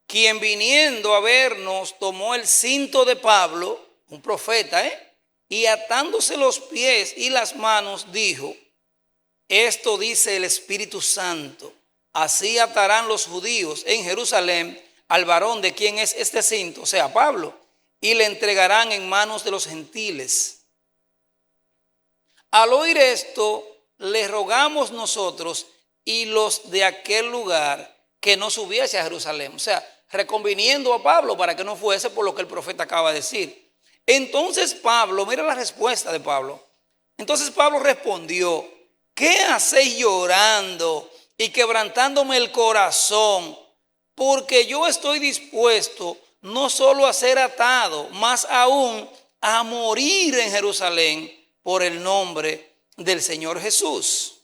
quien viniendo a vernos tomó el cinto de Pablo, un profeta, y atándose los pies y las manos dijo, esto dice el Espíritu Santo, así atarán los judíos en Jerusalén al varón de quien es este cinto, o sea, Pablo, y le entregarán en manos de los gentiles. Al oír esto, le rogamos nosotros y los de aquel lugar que no subiese a Jerusalén, o sea, reconviniendo a Pablo para que no fuese por lo que el profeta acaba de decir. Entonces Pablo, mira la respuesta de Pablo. Entonces Pablo respondió, ¿qué hacéis llorando y quebrantándome el corazón? Porque yo estoy dispuesto no solo a ser atado, más aún a morir en Jerusalén por el nombre del Señor Jesús.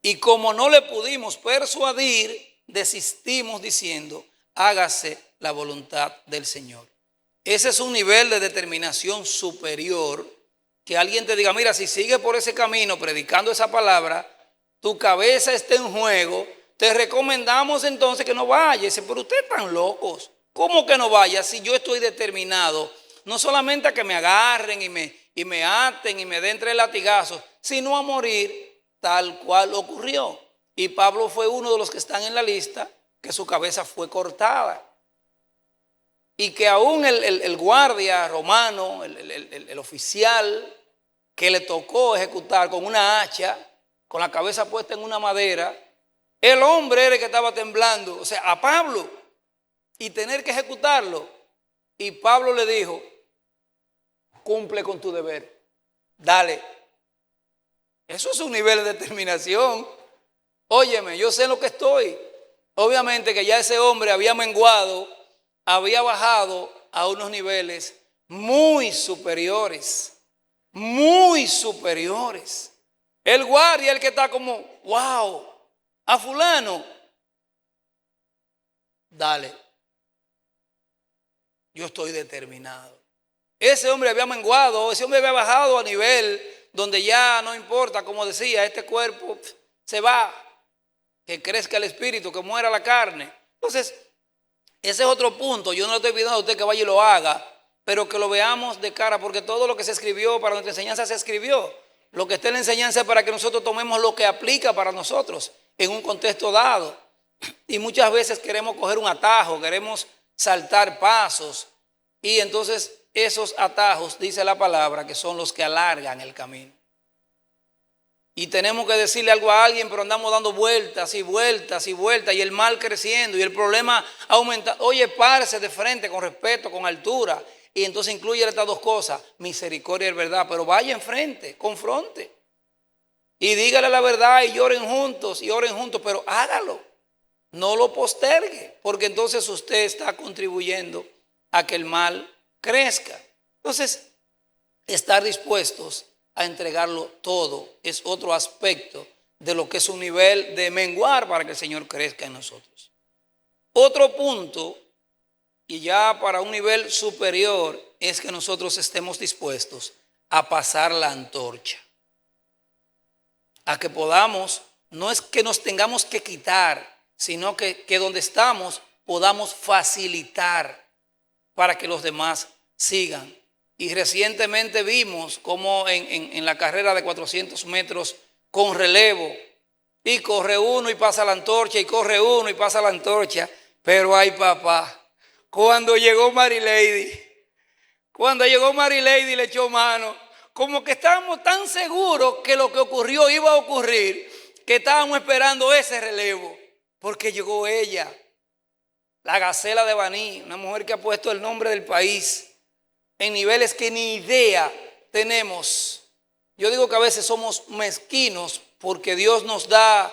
Y como no le pudimos persuadir, desistimos diciendo, hágase la voluntad del Señor. Ese es un nivel de determinación superior, que alguien te diga, mira, si sigues por ese camino predicando esa palabra, tu cabeza está en juego, te recomendamos entonces que no vayas. Pero ustedes están locos, ¿cómo que no vayas si yo estoy determinado no solamente a que me agarren y me aten y me den 3 latigazos, sino a morir tal cual ocurrió? Y Pablo fue uno de los que están en la lista que su cabeza fue cortada. Y que aún el guardia romano, el oficial que le tocó ejecutar con una hacha, con la cabeza puesta en una madera, el hombre era el que estaba temblando, o sea, a Pablo, y tener que ejecutarlo. Y Pablo le dijo, cumple con tu deber, dale. Eso es un nivel de determinación. Óyeme, yo sé lo que estoy. Obviamente que ya ese hombre había menguado, había bajado a unos niveles muy superiores, muy superiores. El guardia, el que está como, wow, a fulano, dale, yo estoy determinado. Ese hombre había menguado, ese hombre había bajado a nivel donde ya no importa, como decía, este cuerpo se va, que crezca el espíritu, que muera la carne. Entonces, ese es otro punto. Yo no le estoy pidiendo a usted que vaya y lo haga, pero que lo veamos de cara, porque todo lo que se escribió para nuestra enseñanza se escribió. Lo que está en la enseñanza es para que nosotros tomemos lo que aplica para nosotros en un contexto dado. Y muchas veces queremos coger un atajo, queremos saltar pasos. Y entonces esos atajos, dice la palabra, que son los que alargan el camino. Y tenemos que decirle algo a alguien, pero andamos dando vueltas y vueltas y vueltas, y el mal creciendo, y el problema aumenta. Oye, párese de frente con respeto, con altura. Y entonces incluye estas dos cosas, misericordia y verdad. Pero vaya enfrente, confronte. Y dígale la verdad y lloren juntos, pero hágalo. No lo postergue, porque entonces usted está contribuyendo a que el mal crezca. Entonces, estar dispuestos a entregarlo todo es otro aspecto de lo que es un nivel de menguar para que el Señor crezca en nosotros. Otro punto, y ya para un nivel superior, es que nosotros estemos dispuestos a pasar la antorcha. A que podamos, no es que nos tengamos que quitar, sino que donde estamos podamos facilitar para que los demás sigan. Y recientemente vimos como en la carrera de 400 metros con relevo, y corre uno y pasa la antorcha, y corre uno y pasa la antorcha, pero ay papá, cuando llegó Mary Lady le echó mano, como que estábamos tan seguros que lo que ocurrió iba a ocurrir, que estábamos esperando ese relevo, porque llegó ella, la Gacela de Baní, una mujer que ha puesto el nombre del país en niveles que ni idea tenemos. Yo digo que a veces somos mezquinos porque Dios nos da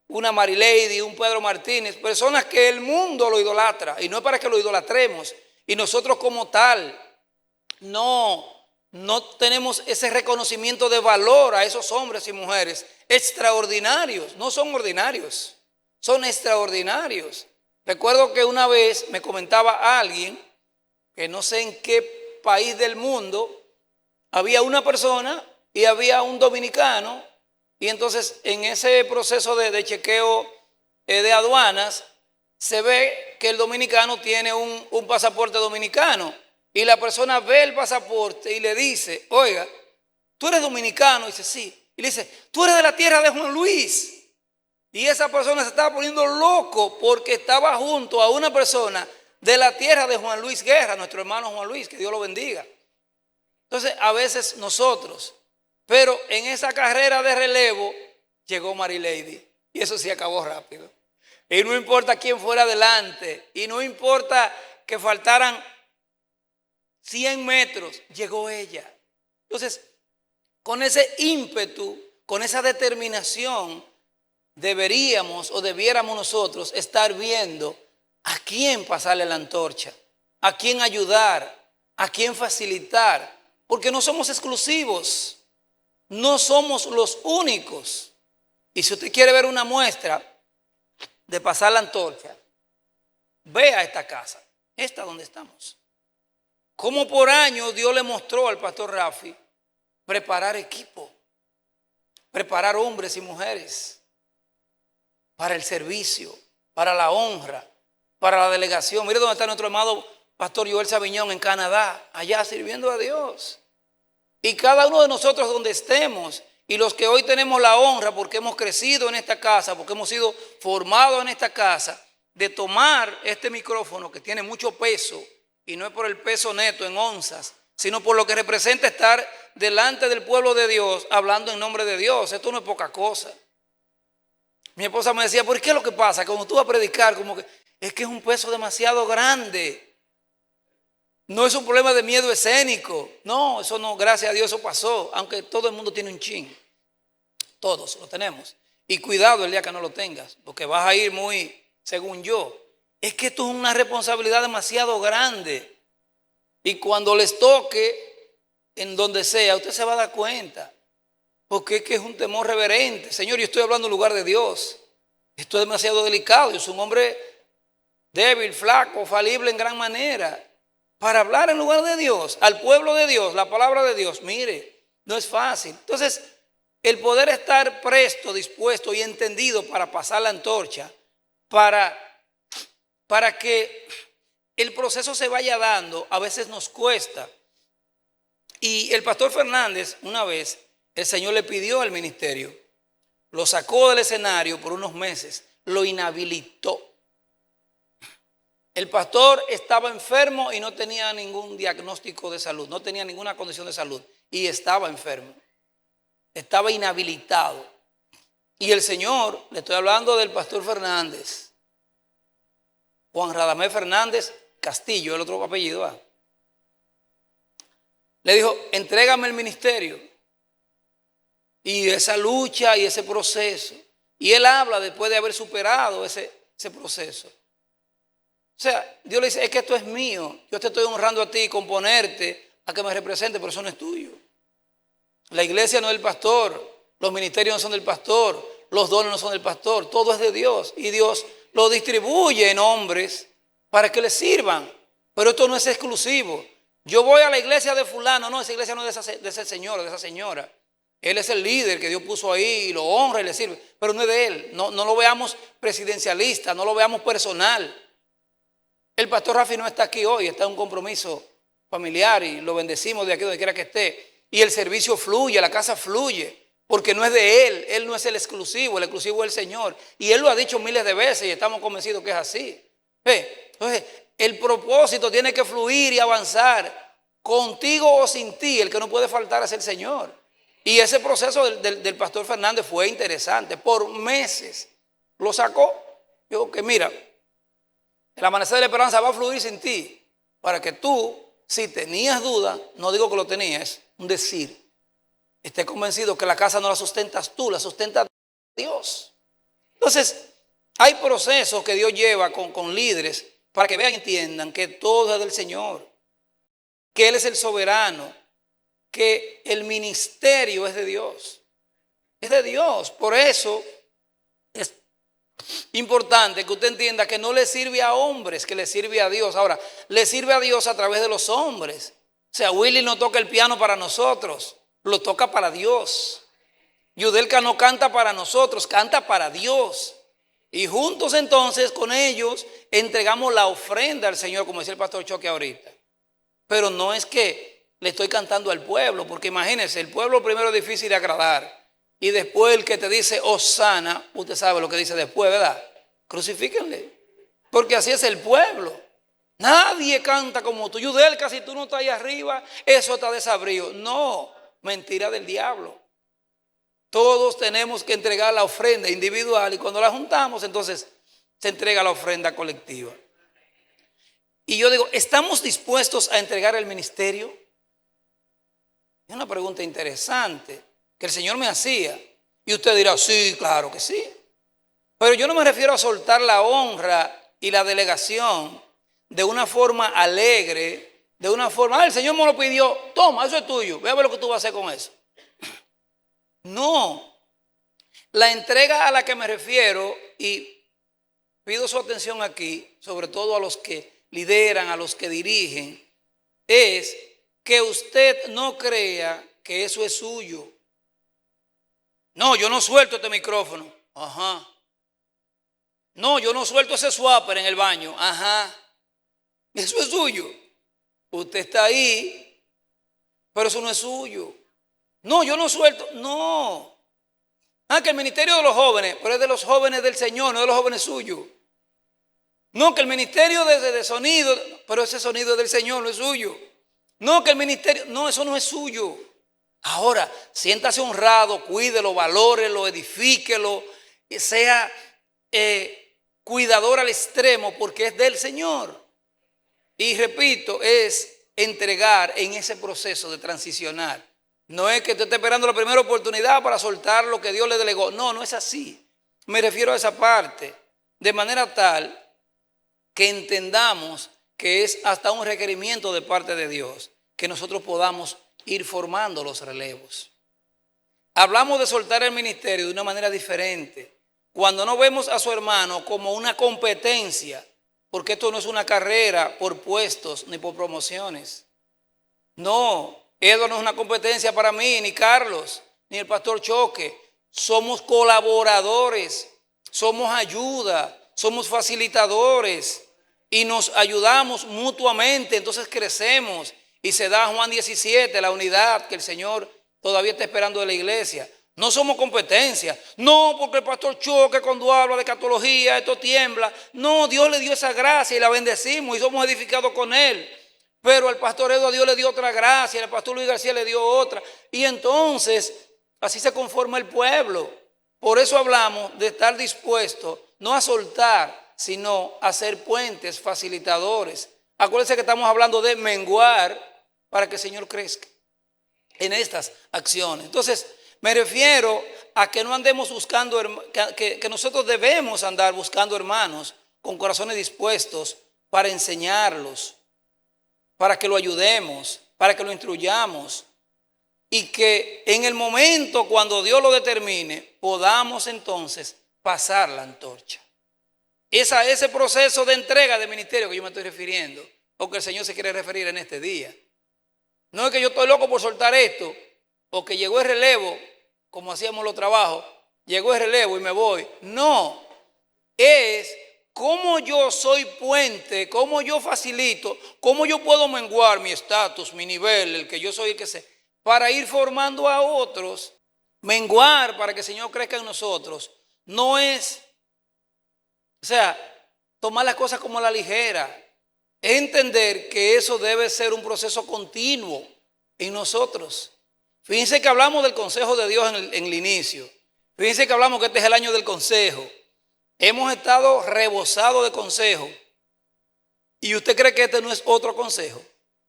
una Mary Lady, un Pedro Martínez, personas que el mundo lo idolatra, y no es para que lo idolatremos, y nosotros como tal no tenemos ese reconocimiento de valor a esos hombres y mujeres extraordinarios. No son ordinarios, son extraordinarios. Recuerdo que una vez me comentaba alguien, que no sé en qué país del mundo, había una persona y había un dominicano, y entonces en ese proceso de chequeo de aduanas se ve que el dominicano tiene un pasaporte dominicano, y la persona ve el pasaporte y le dice, oiga, ¿tú eres dominicano? Y dice, sí. Y le dice, ¿tú eres de la tierra de Juan Luis? Y esa persona se estaba poniendo loco porque estaba junto a una persona de la tierra de Juan Luis Guerra, nuestro hermano Juan Luis, que Dios lo bendiga. Entonces, a veces nosotros, pero en esa carrera de relevo llegó Mary Lady, y eso sí acabó rápido. Y no importa quién fuera adelante, y no importa que faltaran 100 metros, llegó ella. Entonces, con ese ímpetu, con esa determinación, deberíamos o debiéramos nosotros estar viendo a quién pasarle la antorcha, a quién ayudar, a quién facilitar, porque no somos exclusivos, no somos los únicos. Y si usted quiere ver una muestra de pasar la antorcha, vea esta casa, esta donde estamos. Como por años Dios le mostró al pastor Rafi preparar equipo, preparar hombres y mujeres para el servicio, para la honra, para la delegación. Mire dónde está nuestro amado pastor Joel Sabiñón en Canadá, allá sirviendo a Dios. Y cada uno de nosotros donde estemos, y los que hoy tenemos la honra porque hemos crecido en esta casa, porque hemos sido formados en esta casa, de tomar este micrófono que tiene mucho peso, y no es por el peso neto en onzas, sino por lo que representa estar delante del pueblo de Dios, hablando en nombre de Dios. Esto no es poca cosa. Mi esposa me decía, ¿por qué es lo que pasa? Cuando tú vas a predicar, como que es un peso demasiado grande. No es un problema de miedo escénico. No, eso no, gracias a Dios eso pasó. Aunque todo el mundo tiene un chin. Todos lo tenemos. Y cuidado el día que no lo tengas, porque vas a ir muy, según yo. Es que esto es una responsabilidad demasiado grande. Y cuando les toque, en donde sea, usted se va a dar cuenta. porque es que es un temor reverente. Señor, yo estoy hablando en lugar de Dios. Esto es demasiado delicado. Yo soy un hombre débil, flaco, falible en gran manera. Para hablar en lugar de Dios, al pueblo de Dios, la palabra de Dios, mire, no es fácil. Entonces, el poder estar presto, dispuesto y entendido para pasar la antorcha, para que el proceso se vaya dando, a veces nos cuesta. Y el pastor Fernández, una vez, el Señor le pidió al ministerio, lo sacó del escenario por unos meses, lo inhabilitó. El pastor estaba enfermo y no tenía ningún diagnóstico de salud, no tenía ninguna condición de salud y estaba enfermo, estaba inhabilitado. Y el Señor, le estoy hablando del pastor Fernández, Juan Radamés Fernández Castillo, el otro apellido, ¿ah? Le dijo, entrégame el ministerio. Y esa lucha y ese proceso. Y él habla después de haber superado ese proceso. O sea, Dios le dice, es que esto es mío. Yo te estoy honrando a ti con ponerte a que me represente, pero eso no es tuyo. La iglesia no es del pastor. Los ministerios no son del pastor. Los dones no son del pastor. Todo es de Dios. Y Dios lo distribuye en hombres para que les sirvan. Pero esto no es exclusivo. Yo voy a la iglesia de fulano. No, esa iglesia no es de ese señor, de esa señora. Él es el líder que Dios puso ahí y lo honra y le sirve. Pero no es de él. No lo veamos presidencialista, no lo veamos personal. El pastor Rafi no está aquí hoy, está en un compromiso familiar y lo bendecimos de aquí donde quiera que esté. Y el servicio fluye, la casa fluye, porque no es de él no es el exclusivo es el Señor. Y él lo ha dicho miles de veces y estamos convencidos que es así. Entonces, el propósito tiene que fluir y avanzar, contigo o sin ti. El que no puede faltar es el Señor. Y ese proceso del pastor Fernández fue interesante. Por meses lo sacó. Digo que mira, el amanecer de la esperanza va a fluir sin ti, para que tú, si tenías duda, no digo que lo tenías, un decir, estés convencido que la casa no la sustentas tú, la sustenta Dios. Entonces, hay procesos que Dios lleva con líderes para que vean y entiendan que todo es del Señor, que Él es el soberano, que el ministerio es de Dios. Es de Dios. Por eso es importante que usted entienda que no le sirve a hombres, que le sirve a Dios. Ahora, le sirve a Dios a través de los hombres. O sea, Willy no toca el piano para nosotros, lo toca para Dios. Yudelka no canta para nosotros, canta para Dios. Y juntos entonces con ellos entregamos la ofrenda al Señor, como decía el pastor Choque ahorita. Pero no es que le estoy cantando al pueblo, porque imagínense, el pueblo primero es difícil de agradar. Y después el que te dice Hosana, usted sabe lo que dice después, ¿verdad? Crucifíquenle. Porque así es el pueblo. Nadie canta como tú. Yudelka, si tú no estás ahí arriba, eso está desabrido. No, mentira del diablo. Todos tenemos que entregar la ofrenda individual y cuando la juntamos, entonces se entrega la ofrenda colectiva. Y yo digo, ¿estamos dispuestos a entregar el ministerio? Es una pregunta interesante que el Señor me hacía. Y usted dirá, sí, claro que sí. Pero yo no me refiero a soltar la honra y la delegación de una forma alegre, de una forma, el Señor me lo pidió, toma, eso es tuyo, ve a ver lo que tú vas a hacer con eso. No, la entrega a la que me refiero, y pido su atención aquí, sobre todo a los que lideran, a los que dirigen, es que usted no crea que eso es suyo. No, yo no suelto este micrófono. Ajá. No, yo no suelto ese swapper en el baño. Ajá. Eso es suyo. Usted está ahí, pero eso no es suyo. No, yo no suelto. No. Que el ministerio de los jóvenes, pero es de los jóvenes del Señor, no de los jóvenes suyos. No, que el ministerio de sonido, pero ese sonido es del Señor, no es suyo. No, que el ministerio, no, eso no es suyo. Ahora, siéntase honrado, cuídelo, valórelo, edifíquelo, sea cuidador al extremo porque es del Señor. Y repito, es entregar en ese proceso de transicionar. No es que usted esté esperando la primera oportunidad para soltar lo que Dios le delegó. No, no es así. Me refiero a esa parte. De manera tal que entendamos que es hasta un requerimiento de parte de Dios que nosotros podamos ir formando los relevos. hablamos de soltar el ministerio de una manera diferente. Cuando no vemos a su hermano como una competencia, porque esto no es una carrera por puestos ni por promociones. No, Edward no es una competencia para mí, ni Carlos, ni el pastor Choque. Somos colaboradores, somos ayuda, somos facilitadores y nos ayudamos mutuamente. Entonces crecemos y se da Juan 17, la unidad que el Señor todavía está esperando de la iglesia. No somos competencia. No, porque el pastor Choque cuando habla de escatología, esto tiembla. No, Dios le dio esa gracia y la bendecimos y somos edificados con él. Pero al pastor Eduardo Dios le dio otra gracia, al pastor Luis García le dio otra. Y entonces, así se conforma el pueblo. Por eso hablamos de estar dispuesto, no a soltar, sino a ser puentes, facilitadores. Acuérdense que estamos hablando de menguar para que el Señor crezca en estas acciones. Entonces, me refiero a que no andemos buscando, que nosotros debemos andar buscando hermanos con corazones dispuestos para enseñarlos, para que lo ayudemos, para que lo instruyamos y que en el momento cuando Dios lo determine podamos entonces pasar la antorcha. Ese proceso de entrega de ministerio que yo me estoy refiriendo, o que el Señor se quiere referir en este día. No es que yo estoy loco por soltar esto, o que llegó el relevo, como hacíamos los trabajos, llegó el relevo y me voy. No, es cómo yo soy puente, cómo yo facilito, cómo yo puedo menguar mi estatus, mi nivel, el que yo soy, el que sé, para ir formando a otros. Menguar para que el Señor crezca en nosotros no es, tomar las cosas como a la ligera. Es entender que eso debe ser un proceso continuo en nosotros. Fíjense que hablamos del consejo de Dios en el inicio. Fíjense que hablamos que este es el año del consejo. Hemos estado rebosados de consejo. ¿Y usted cree que este no es otro consejo?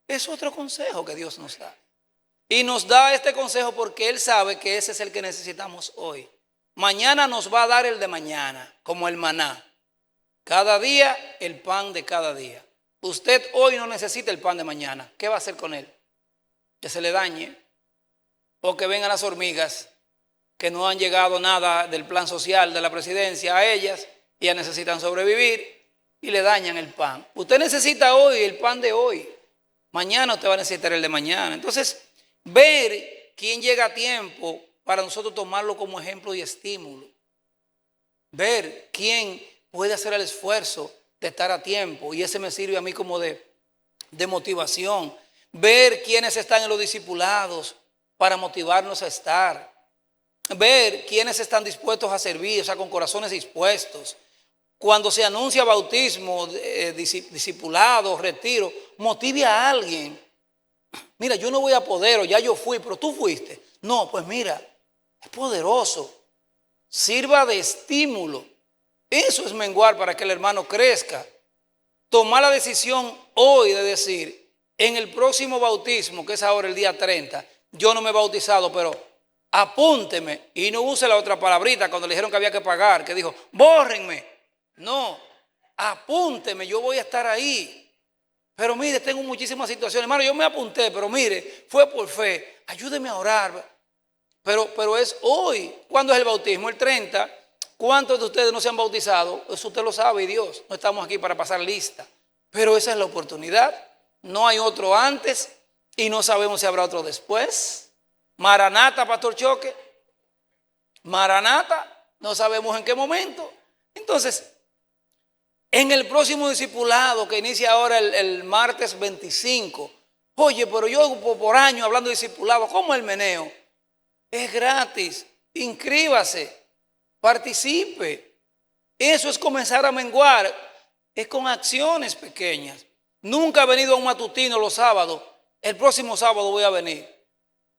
Es otro consejo que Dios nos da. Y nos da este consejo porque Él sabe que ese es el que necesitamos hoy. Mañana nos va a dar el de mañana, como el maná. Cada día el pan de cada día. Usted hoy no necesita el pan de mañana. ¿Qué va a hacer con él? Que se le dañe. O que vengan las hormigas que no han llegado nada del plan social de la presidencia a ellas. Y ellas necesitan sobrevivir y le dañan el pan. Usted necesita hoy el pan de hoy. Mañana usted va a necesitar el de mañana. Entonces, ver quién llega a tiempo para nosotros tomarlo como ejemplo y estímulo. Ver quién puede hacer el esfuerzo de estar a tiempo. Y ese me sirve a mí como de motivación. Ver quiénes están en los discipulados para motivarnos a estar. Ver quiénes están dispuestos a servir, con corazones dispuestos. Cuando se anuncia bautismo, discipulado, retiro, motive a alguien. Mira, yo no voy a poder, o ya yo fui, pero tú fuiste. No, pues mira, es poderoso. Sirva de estímulo. Eso es menguar para que el hermano crezca. Tomar la decisión hoy de decir, en el próximo bautismo, que es ahora el día 30, yo no me he bautizado, pero apúnteme. Y no use la otra palabrita cuando le dijeron que había que pagar, que dijo, bórrenme. No, apúnteme, yo voy a estar ahí. Pero mire, tengo muchísimas situaciones. Hermano, yo me apunté, pero mire, fue por fe. Ayúdeme a orar. Pero es hoy. ¿Cuándo es el bautismo? El 30. ¿Cuántos de ustedes no se han bautizado? Eso usted lo sabe y Dios. No estamos aquí para pasar lista. Pero esa es la oportunidad. No hay otro antes y no sabemos si habrá otro después. Maranata, Pastor Choque. Maranata, no sabemos en qué momento. Entonces, en el próximo discipulado que inicia ahora el martes 25, oye, pero yo por año hablando de discipulado, ¿cómo el meneo? Es gratis, inscríbase, participe. Eso es comenzar a menguar, es con acciones pequeñas. Nunca he venido a un matutino los sábados, el próximo sábado voy a venir.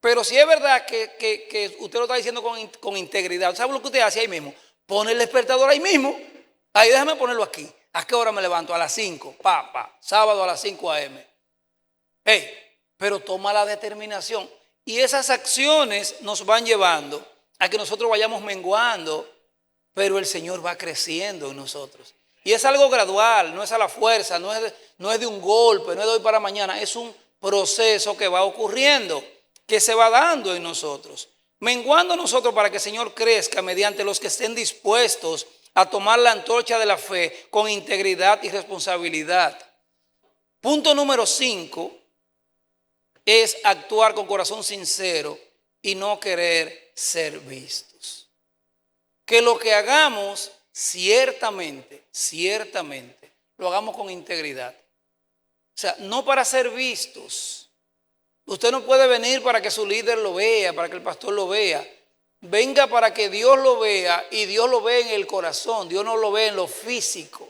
Pero si es verdad que usted lo está diciendo con integridad, ¿sabe lo que usted hace ahí mismo? Pone el despertador ahí mismo, ahí déjame ponerlo aquí. ¿A qué hora me levanto? A las 5, sábado a las 5 a.m. Pero toma la determinación. Y esas acciones nos van llevando a que nosotros vayamos menguando, pero el Señor va creciendo en nosotros. Y es algo gradual, no es a la fuerza, no es de un golpe, no es de hoy para mañana, es un proceso que va ocurriendo, que se va dando en nosotros. menguando nosotros para que el Señor crezca mediante los que estén dispuestos a tomar la antorcha de la fe con integridad y responsabilidad. Punto número 5 es actuar con corazón sincero y no querer ser vistos. Que lo que hagamos ciertamente, lo hagamos con integridad. O sea, no para ser vistos. Usted no puede venir para que su líder lo vea, para que el pastor lo vea. Venga para que Dios lo vea, y Dios lo ve en el corazón. Dios no lo ve en lo físico.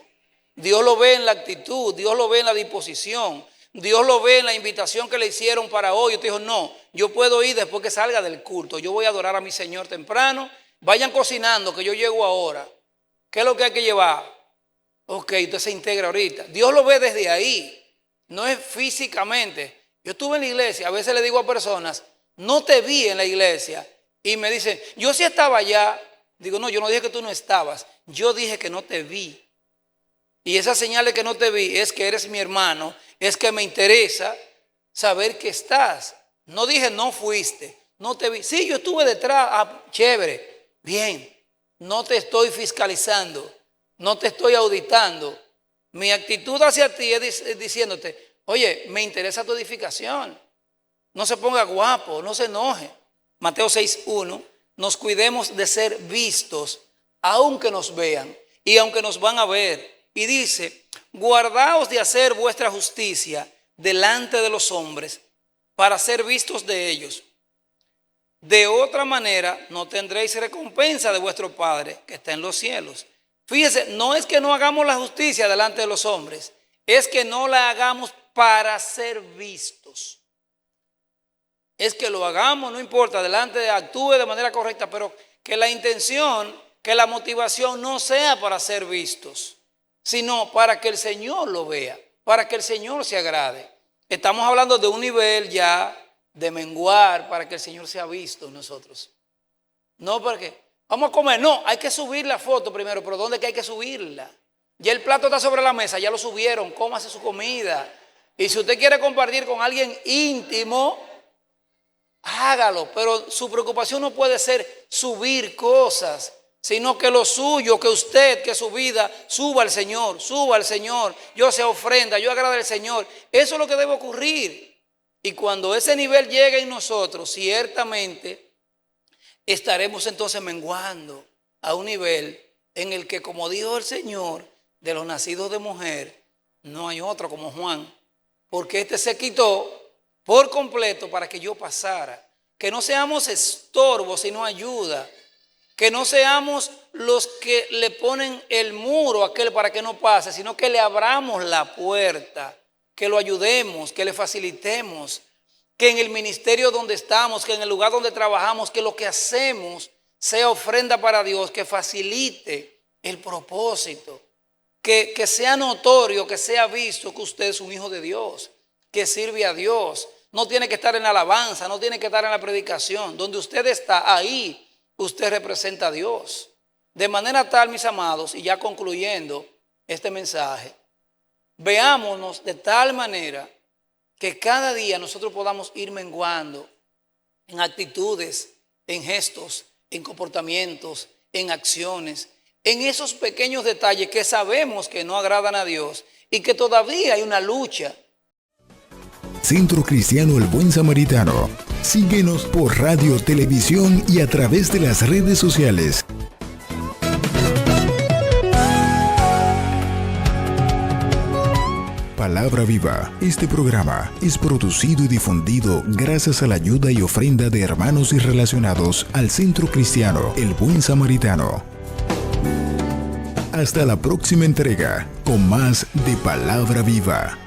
Dios lo ve en la actitud, Dios lo ve en la disposición. Dios lo ve en la invitación que le hicieron para hoy. Usted dijo, no, yo puedo ir después que salga del culto. Yo voy a adorar a mi Señor temprano. Vayan cocinando que yo llego ahora. ¿Qué es lo que hay que llevar? Ok, usted se integra ahorita. Dios lo ve desde ahí. No es físicamente. Yo estuve en la iglesia. A veces le digo a personas, no te vi en la iglesia. Y me dicen, yo sí estaba allá. Digo, no, yo no dije que tú no estabas. Yo dije que no te vi. Y esa señal de que no te vi es que eres mi hermano. Es que me interesa saber que estás. No dije no fuiste. No te vi. Sí, yo estuve detrás. Ah, chévere. Bien. No te estoy fiscalizando. No te estoy auditando. Mi actitud hacia ti es diciéndote, oye, me interesa tu edificación. No se ponga guapo, no se enoje. Mateo 6:1, nos cuidemos de ser vistos, aunque nos vean y aunque nos van a ver. Y dice, guardaos de hacer vuestra justicia delante de los hombres para ser vistos de ellos. De otra manera no tendréis recompensa de vuestro Padre que está en los cielos. Fíjese, no es que no hagamos la justicia delante de los hombres, es que no la hagamos para ser vistos. Es que lo hagamos, no importa, actúe de manera correcta, pero que la intención, que la motivación no sea para ser vistos, sino para que el Señor lo vea, para que el Señor se agrade. Estamos hablando de un nivel ya de menguar para que el Señor sea visto en nosotros. No porque vamos a comer, no, hay que subir la foto primero, pero ¿dónde es que hay que subirla? Ya el plato está sobre la mesa, ya lo subieron, cómase su comida. Y si usted quiere compartir con alguien íntimo, hágalo, pero su preocupación no puede ser subir cosas, sino que lo suyo, que usted, que su vida, suba al Señor, yo sea ofrenda, yo agrade al Señor. Eso es lo que debe ocurrir. Y cuando ese nivel llegue en nosotros, ciertamente estaremos entonces menguando a un nivel en el que, como dijo el Señor, de los nacidos de mujer, no hay otro como Juan, porque este se quitó por completo para que yo pasara. Que no seamos estorbos, sino ayuda. Que no seamos los que le ponen el muro a aquel para que no pase, sino que le abramos la puerta, que lo ayudemos, que le facilitemos, que en el ministerio donde estamos, que en el lugar donde trabajamos, que lo que hacemos sea ofrenda para Dios, que facilite el propósito, que sea notorio, que sea visto que usted es un hijo de Dios, que sirve a Dios. No tiene que estar en la alabanza, no tiene que estar en la predicación. Donde usted está, ahí usted representa a Dios. De manera tal, mis amados, y ya concluyendo este mensaje, veámonos de tal manera que cada día nosotros podamos ir menguando en actitudes, en gestos, en comportamientos, en acciones, en esos pequeños detalles que sabemos que no agradan a Dios y que todavía hay una lucha. Centro Cristiano El Buen Samaritano. Síguenos por radio, televisión y a través de las redes sociales. Palabra Viva. Este programa es producido y difundido gracias a la ayuda y ofrenda de hermanos y relacionados al Centro Cristiano El Buen Samaritano. Hasta la próxima entrega con más de Palabra Viva.